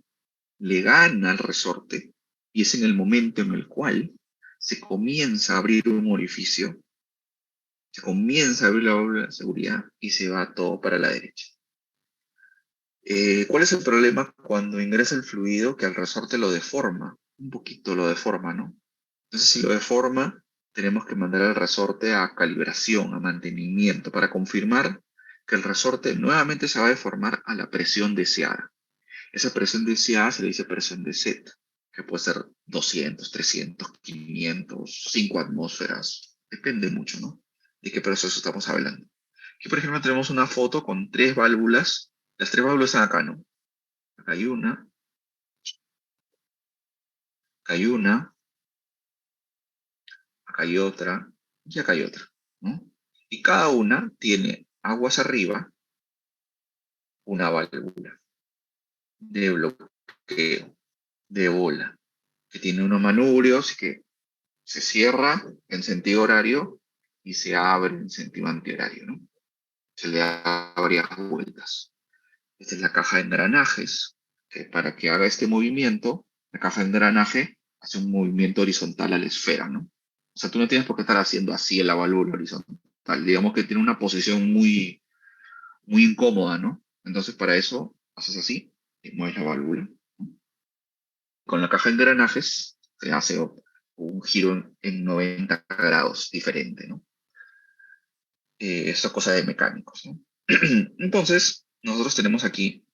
le gana al resorte y es en el momento en el cual se comienza a abrir un orificio, se comienza a abrir la válvula de seguridad y se va todo para la derecha. ¿Cuál es el problema cuando ingresa el fluido que al resorte lo deforma? Un poquito lo deforma, ¿no? Entonces, si lo deforma, tenemos que mandar al resorte a calibración, a mantenimiento, para confirmar que el resorte nuevamente se va a deformar a la presión deseada. Esa presión deseada se le dice presión de set, que puede ser 200, 300, 500, 5 atmósferas. Depende mucho, ¿no? De qué proceso estamos hablando. Aquí, por ejemplo, tenemos una foto con 3 válvulas. Las 3 válvulas están acá, ¿no? Acá hay una, acá hay una, acá hay otra y acá hay otra, ¿no? Y cada una tiene aguas arriba una válvula de bloqueo, de bola, que tiene unos manubrios que se cierra en sentido horario y se abre en sentido antihorario, ¿no? Se le da varias vueltas. Esta es la caja de engranajes, que para que haga este movimiento, la caja de engranaje hace un movimiento horizontal a la esfera, ¿no? O sea, tú no tienes por qué estar haciendo así en la válvula horizontal. Digamos que tiene una posición muy, muy incómoda, ¿no? Entonces, para eso, haces así y mueves la válvula. Con la caja de engranajes se hace un giro en 90 grados diferente, ¿no? Eso es cosa de mecánicos, ¿no? Entonces, nosotros tenemos aquí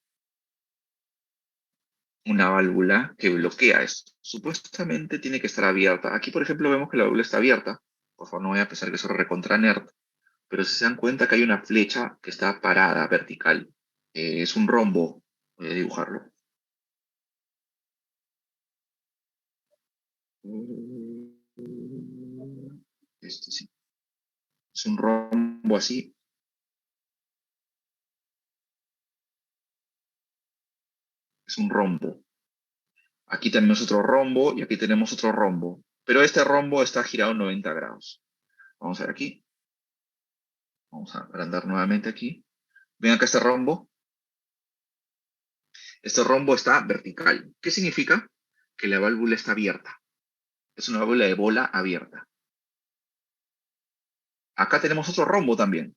una válvula que bloquea esto. Supuestamente tiene que estar abierta. Aquí, por ejemplo, vemos que la válvula está abierta. Por favor, no voy a pensar que eso es recontra nerd. Pero si se dan cuenta que hay una flecha que está parada, vertical. Es un rombo. Voy a dibujarlo. Este sí. Es un rombo así. Es un rombo. Aquí tenemos otro rombo y aquí tenemos otro rombo. Pero este rombo está girado 90 grados. Vamos a ver aquí. Vamos a agrandar nuevamente aquí. Ven acá este rombo. Este rombo está vertical. ¿Qué significa? Que la válvula está abierta. Es una válvula de bola abierta. Acá tenemos otro rombo también.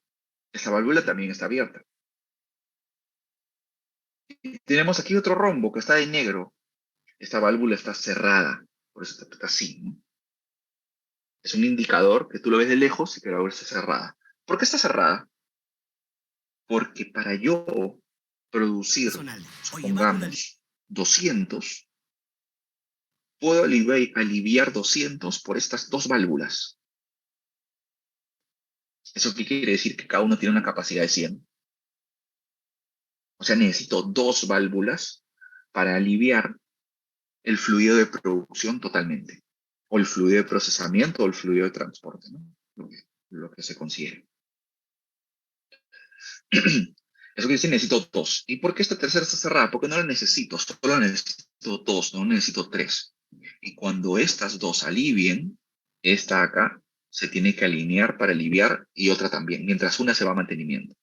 Esta válvula también está abierta. Y tenemos aquí otro rombo que está de negro. Esta válvula está cerrada. Por eso está así, ¿no? Es un indicador que tú lo ves de lejos y que la válvula está cerrada. ¿Por qué está cerrada? Porque para yo producir, supongamos, 200, puedo aliviar 200 por estas 2 válvulas. ¿Eso qué quiere decir? Que cada uno tiene una capacidad de 100. O sea, necesito 2 válvulas para aliviar el fluido de producción totalmente. O el fluido de procesamiento o el fluido de transporte, ¿no? Lo que se considere. Eso quiere decir necesito 2. ¿Y por qué esta tercera está cerrada? Porque no la necesito, solo necesito 2, no necesito 3. Y cuando estas 2 alivien, esta acá se tiene que alinear para aliviar y otra también, mientras una se va a mantenimiento.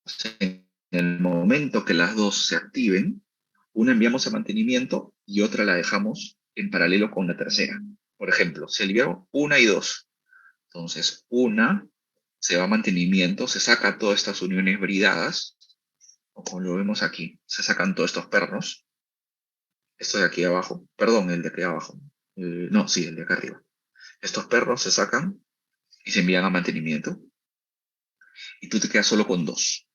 O sea, en el momento que las 2 se activen, una enviamos a mantenimiento y otra la dejamos en paralelo con la tercera. Por ejemplo, se aliviaron 1 y 2. Entonces, una se va a mantenimiento, se saca todas estas uniones bridadas, o como lo vemos aquí, se sacan todos estos pernos. Esto de aquí abajo, perdón, el de aquí abajo. No, sí, el de acá arriba. Estos pernos se sacan y se envían a mantenimiento. Y tú te quedas solo con dos.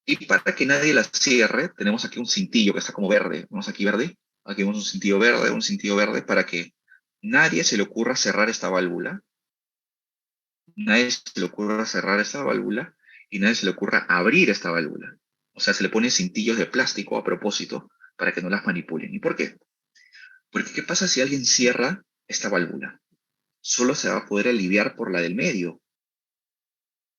Y para que nadie las cierre, tenemos aquí un cintillo que está como verde. Vemos aquí verde. Aquí vemos un cintillo verde para que nadie se le ocurra cerrar esta válvula. Nadie se le ocurra cerrar esta válvula y nadie se le ocurra abrir esta válvula. O sea, se le ponen cintillos de plástico a propósito para que no las manipulen. ¿Y por qué? Porque ¿qué pasa si alguien cierra esta válvula? Solo se va a poder aliviar por la del medio.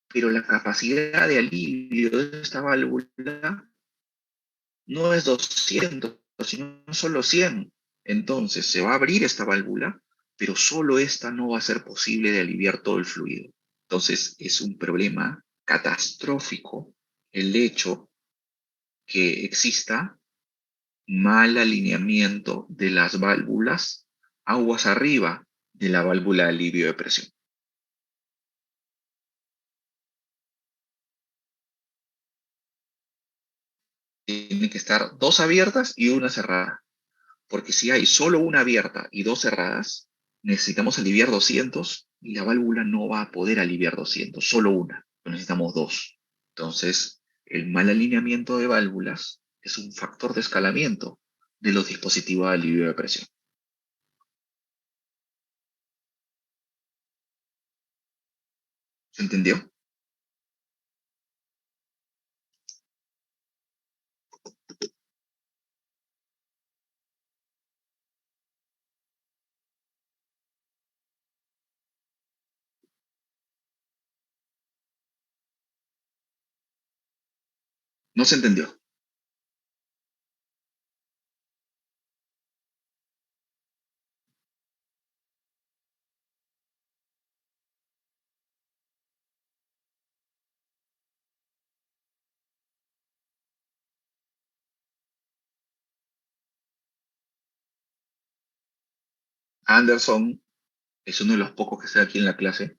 Pero la capacidad de alivio de esta válvula no es 200, sino solo 100. Entonces se va a abrir esta válvula, pero solo esta no va a ser posible de aliviar todo el fluido. Entonces es un problema catastrófico el hecho que exista mal alineamiento de las válvulas aguas arriba de la válvula de alivio de presión. Tienen que estar dos abiertas y una cerrada. Porque si hay solo una abierta y dos cerradas, necesitamos aliviar 200 y la válvula no va a poder aliviar 200, solo una. Necesitamos dos. Entonces, el mal alineamiento de válvulas es un factor de escalamiento de los dispositivos de alivio de presión. ¿Se entendió? ¿No se entendió? Anderson es uno de los pocos que está aquí en la clase.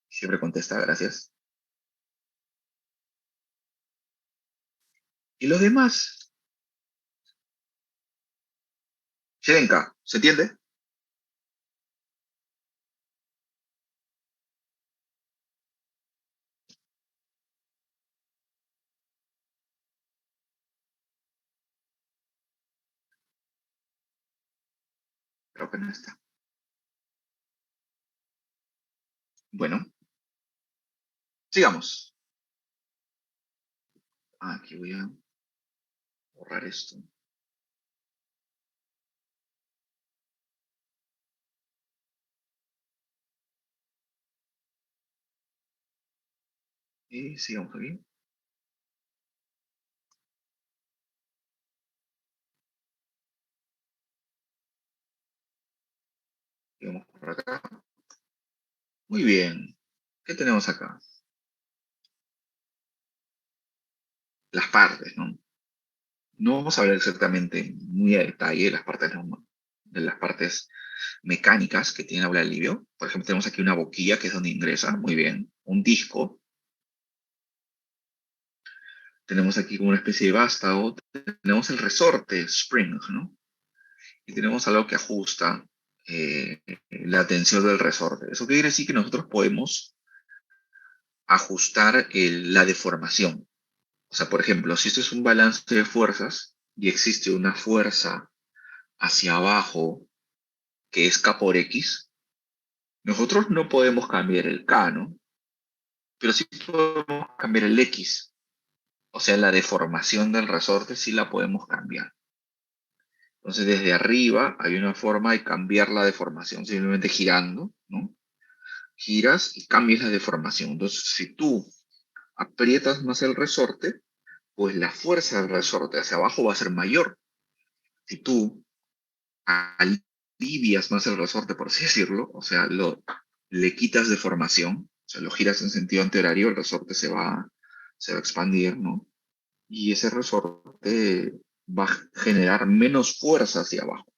Siempre contesta, gracias. ¿Y los demás? Sherenka, ¿se entiende? Creo que no está. Bueno, sigamos. Aquí voy a borrar esto. Y sigamos aquí. Sigamos por acá. Muy bien. ¿Qué tenemos acá? Las partes, ¿no? No vamos a hablar exactamente muy a detalle de las partes mecánicas que tiene la válvula de alivio. Por ejemplo, tenemos aquí una boquilla que es donde ingresa, muy bien. Un disco. Tenemos aquí como una especie de vástago. Tenemos el resorte, spring, ¿no? Y tenemos algo que ajusta la tensión del resorte. Eso quiere decir que nosotros podemos ajustar la deformación. O sea, por ejemplo, si esto es un balance de fuerzas y existe una fuerza hacia abajo que es K por X, nosotros no podemos cambiar el K, ¿no? Pero sí podemos cambiar el X. O sea, la deformación del resorte sí la podemos cambiar. Entonces, desde arriba hay una forma de cambiar la deformación, simplemente girando, ¿no? Giras y cambias la deformación. Entonces, si tú aprietas más el resorte, pues la fuerza del resorte hacia abajo va a ser mayor. Si tú alivias más el resorte, por así decirlo, o sea, le quitas deformación, o sea, lo giras en sentido antihorario, el resorte se va a expandir, ¿no? Y ese resorte va a generar menos fuerza hacia abajo.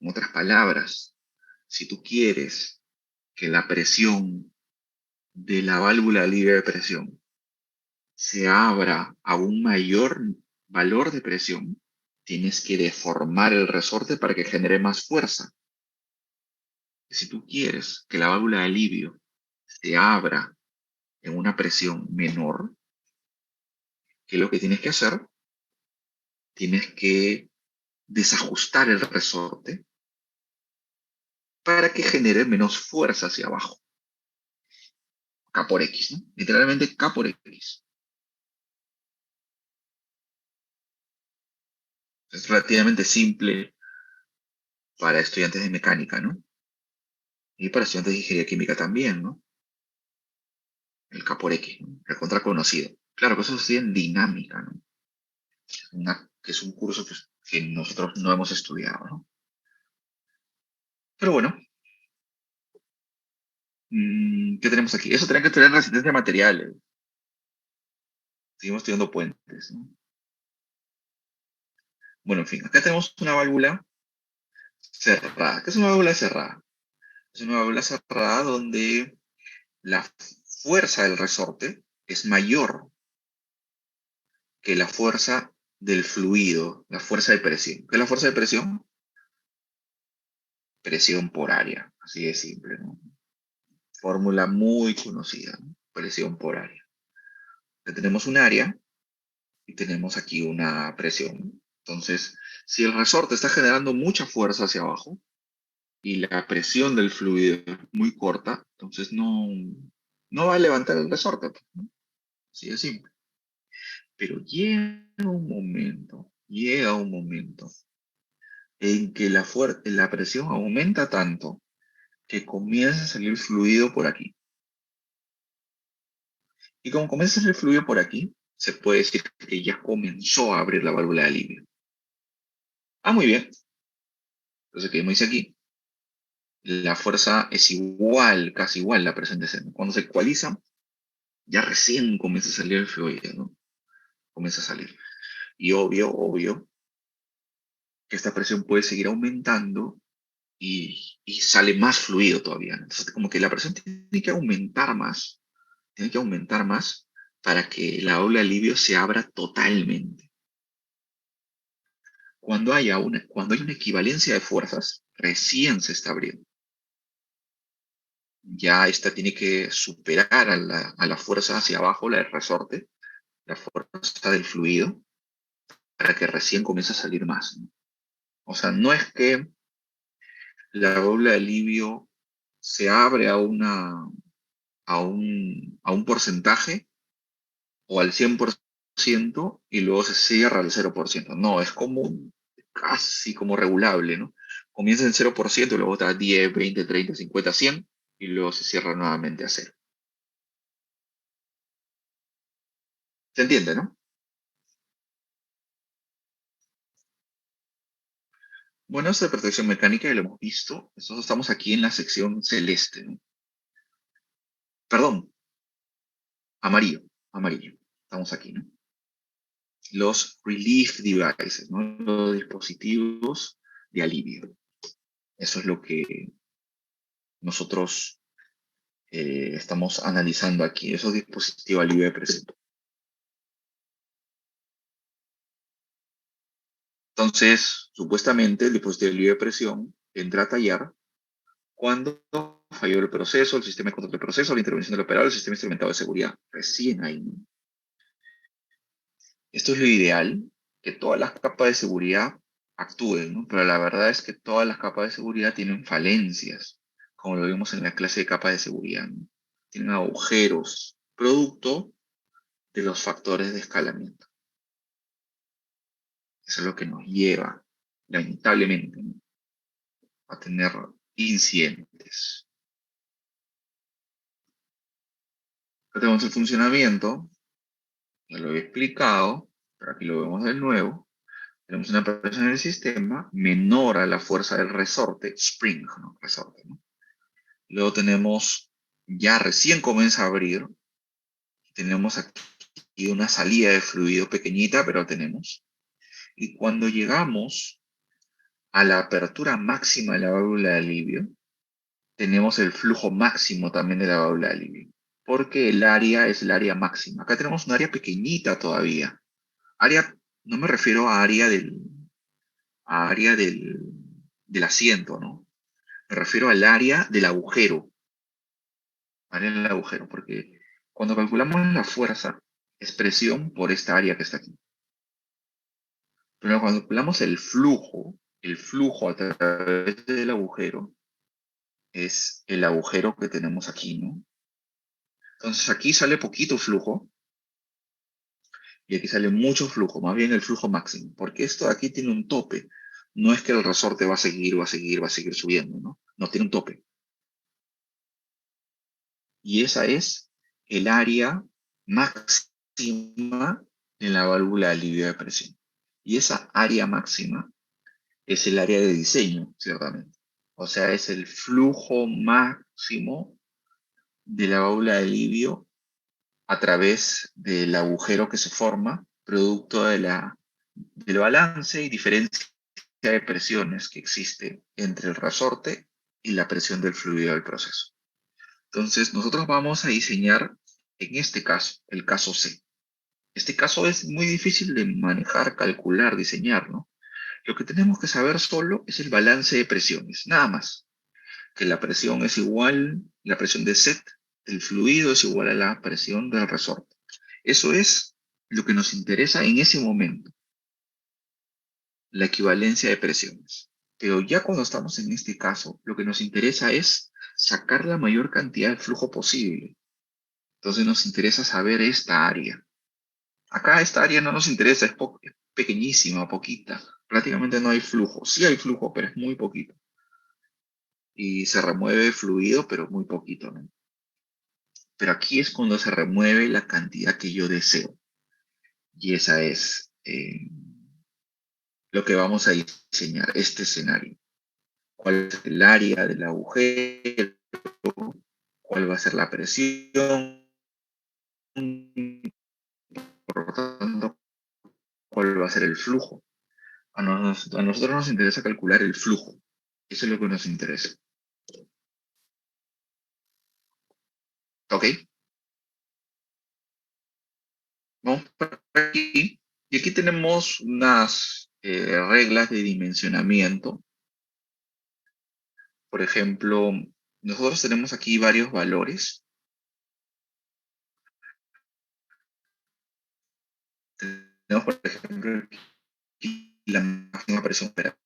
En otras palabras, si tú quieres que la presión de la válvula libre de presión se abra a un mayor valor de presión, tienes que deformar el resorte para que genere más fuerza. Si tú quieres que la válvula de alivio se abra en una presión menor, ¿qué es lo que tienes que hacer? Tienes que desajustar el resorte para que genere menos fuerza hacia abajo. K por X, ¿no? Literalmente K por X. Es relativamente simple para estudiantes de mecánica, ¿no? Y para estudiantes de ingeniería química también, ¿no? El K por X, ¿no? El contraconocido. Claro que eso se en dinámica, ¿no? Que es un curso que nosotros no hemos estudiado, ¿no? Pero bueno, ¿qué tenemos aquí? Eso tiene que tener resistencia a materiales. Seguimos estudiando puentes, ¿no? Bueno, en fin, acá tenemos una válvula cerrada. ¿Qué es una válvula cerrada? Es una válvula cerrada donde la fuerza del resorte es mayor que la fuerza del fluido, la fuerza de presión. ¿Qué es la fuerza de presión? Presión por área, así de simple, ¿no? Fórmula muy conocida, ¿no? Presión por área. Ya tenemos un área y tenemos aquí una presión. Entonces, si el resorte está generando mucha fuerza hacia abajo y la presión del fluido es muy corta, entonces no va a levantar el resorte, ¿no? Así de simple. Pero llega un momento en que la presión aumenta tanto que comienza a salir fluido por aquí. Y como comienza a salir fluido por aquí, se puede decir que ya comenzó a abrir la válvula de alivio. Ah, muy bien. Entonces, ¿qué me dice aquí? La fuerza es igual, casi igual la presión de seno. Cuando se ecualiza, ya recién comienza a salir el fluido, ¿no? Comienza a salir. Y obvio, que esta presión puede seguir aumentando y sale más fluido todavía, ¿no? Entonces, como que la presión tiene que aumentar más para que la válvula de alivio se abra totalmente. Cuando hay una equivalencia de fuerzas, recién se está abriendo. Ya esta tiene que superar a la fuerza hacia abajo, la del resorte, la fuerza del fluido, para que recién comience a salir más, ¿no? O sea, no es que la válvula de alivio se abre a un porcentaje o al 100% y luego se cierra al 0%. No, es como casi como regulable, ¿no? Comienza en 0% y luego está 10, 20, 30, 50, 100 y luego se cierra nuevamente a 0. ¿Se entiende, no? Bueno, esto de protección mecánica ya lo hemos visto. Nosotros estamos aquí en la sección celeste, ¿no? Perdón, amarillo, amarillo. Estamos aquí, ¿no? Los relief devices, ¿no? Los dispositivos de alivio. Eso es lo que nosotros estamos analizando aquí, esos dispositivos de alivio de presión. Entonces, supuestamente el dispositivo de alivio de presión entra a tallar cuando falló el proceso, el sistema de control del proceso, la intervención del operador, el sistema instrumentado de seguridad. Recién ahí, ¿no? Esto es lo ideal, que todas las capas de seguridad actúen, ¿no? Pero la verdad es que todas las capas de seguridad tienen falencias, como lo vimos en la clase de capas de seguridad, ¿no? Tienen agujeros, producto de los factores de escalamiento. Eso es lo que nos lleva, lamentablemente, ¿no?, a tener incidentes. Acá tenemos el funcionamiento, ya lo he explicado, pero aquí lo vemos de nuevo. Tenemos una presión en el sistema menor a la fuerza del resorte, spring, ¿no? Resorte, ¿no? Luego tenemos, ya recién comienza a abrir, tenemos aquí una salida de fluido pequeñita, pero tenemos. Y cuando llegamos a la apertura máxima de la válvula de alivio, tenemos el flujo máximo también de la válvula de alivio, porque el área es el área máxima. Acá tenemos un área pequeñita todavía. Área, no me refiero del asiento, ¿no? Me refiero al área del agujero. Área del agujero, porque cuando calculamos la fuerza, es presión por esta área que está aquí. Pero cuando calculamos el flujo a través del agujero, es el agujero que tenemos aquí, ¿no? Entonces aquí sale poquito flujo y aquí sale mucho flujo, más bien el flujo máximo, porque esto de aquí tiene un tope. No es que el resorte va a seguir, va a seguir, va a seguir subiendo, ¿no? No, tiene un tope. Y esa es el área máxima en la válvula de alivio de presión. Y esa área máxima es el área de diseño, ciertamente. O sea, es el flujo máximo de la válvula de alivio a través del agujero que se forma, producto del balance y diferencia de presiones que existe entre el resorte y la presión del fluido del proceso. Entonces, nosotros vamos a diseñar, en este caso, el caso C. Este caso es muy difícil de manejar, calcular, diseñar, ¿no? Lo que tenemos que saber solo es el balance de presiones, nada más. Que la presión es igual, la presión de set del fluido es igual a la presión del resorte. Eso es lo que nos interesa en ese momento, la equivalencia de presiones. Pero ya cuando estamos en este caso, lo que nos interesa es sacar la mayor cantidad de flujo posible. Entonces nos interesa saber esta área. Acá esta área no nos interesa, es pequeñísima, poquita. Prácticamente no hay flujo. Sí hay flujo, pero es muy poquito. Y se remueve fluido, pero muy poquito, ¿no? Pero aquí es cuando se remueve la cantidad que yo deseo. Y esa es lo que vamos a diseñar, este escenario. ¿Cuál es el área del agujero? ¿Cuál va a ser la presión? Por lo tanto, ¿cuál va a ser el flujo? A nosotros nos interesa calcular el flujo. Eso es lo que nos interesa. ¿Ok? Vamos por aquí. Y aquí tenemos unas reglas de dimensionamiento. Por ejemplo, nosotros tenemos aquí varios valores. Tenemos, por ejemplo, aquí la máxima presión operativa.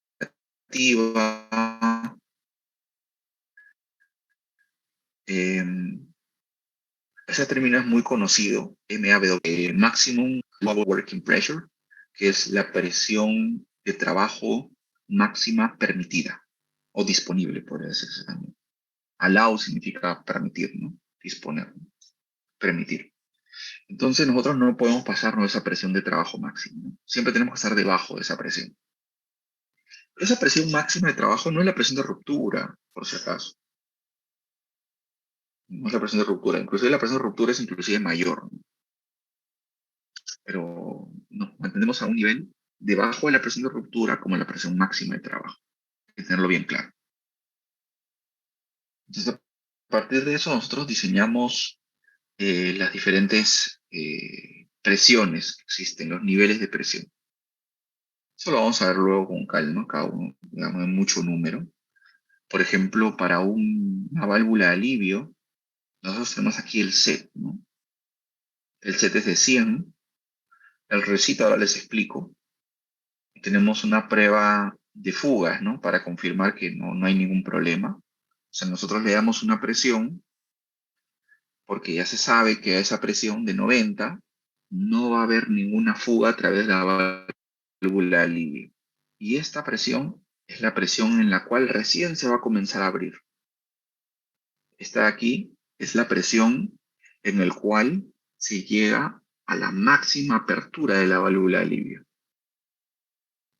Ese término es muy conocido, MAW, Maximum Global Working Pressure, que es la presión de trabajo máxima permitida o disponible, podría decirse también. Allow significa permitir, ¿no? Disponer, ¿no? Permitir. Entonces nosotros no podemos pasarnos esa presión de trabajo máximo, ¿no? Siempre tenemos que estar debajo de esa presión. Esa presión máxima de trabajo no es la presión de ruptura, por si acaso. No es la presión de ruptura. Inclusive la presión de ruptura es inclusive mayor, ¿no? Pero nos mantenemos a un nivel debajo de la presión de ruptura como la presión máxima de trabajo. Hay que tenerlo bien claro. Entonces, a partir de eso, nosotros diseñamos las diferentes presiones que existen, los niveles de presión. Eso lo vamos a ver luego con calma, cada uno, digamos, en mucho número. Por ejemplo, para una válvula de alivio, nosotros tenemos aquí el set, ¿no? El set es de 100. El recito ahora les explico. Tenemos una prueba de fugas, ¿no? Para confirmar que no hay ningún problema. O sea, nosotros le damos una presión porque ya se sabe que a esa presión de 90 no va a haber ninguna fuga a través de la válvula de alivio. Y esta presión es la presión en la cual recién se va a comenzar a abrir. Esta de aquí es la presión en el cual se llega a la máxima apertura de la válvula de alivio.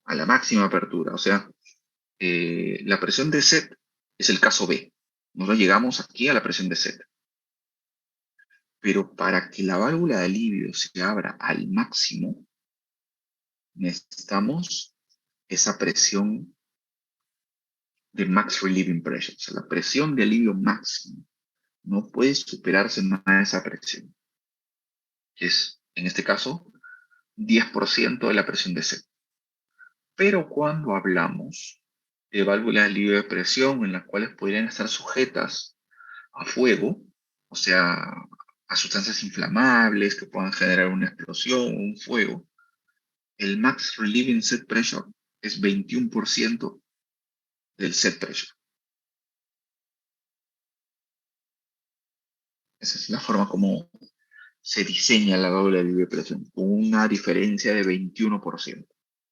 A la máxima apertura, o sea, la presión de set es el caso B. Nosotros llegamos aquí a la presión de set. Pero para que la válvula de alivio se abra al máximo, necesitamos esa presión de max relieving pressure, o sea, la presión de alivio máximo. No puede superarse más de esa presión, que es, en este caso, 10% de la presión de set. Pero cuando hablamos de válvulas de alivio de presión en las cuales podrían estar sujetas a fuego, o sea, a sustancias inflamables que puedan generar una explosión o un fuego, el max relieving set pressure es 21% del set pressure. Esa es la forma como se diseña la válvula de alivio de presión, con una diferencia de 21%,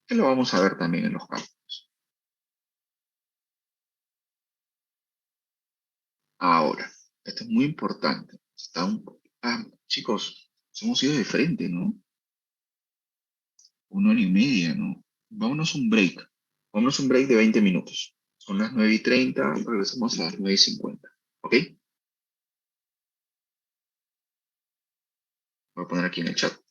que lo vamos a ver también en los cálculos. Ahora, esto es muy importante. Chicos, hemos ido de frente, ¿no? 1 hora y media, ¿no? Vámonos un break. Vámonos un break de 20 minutos. Son las 9:30, regresamos a las 9:50. ¿Ok? Voy a poner aquí en el chat.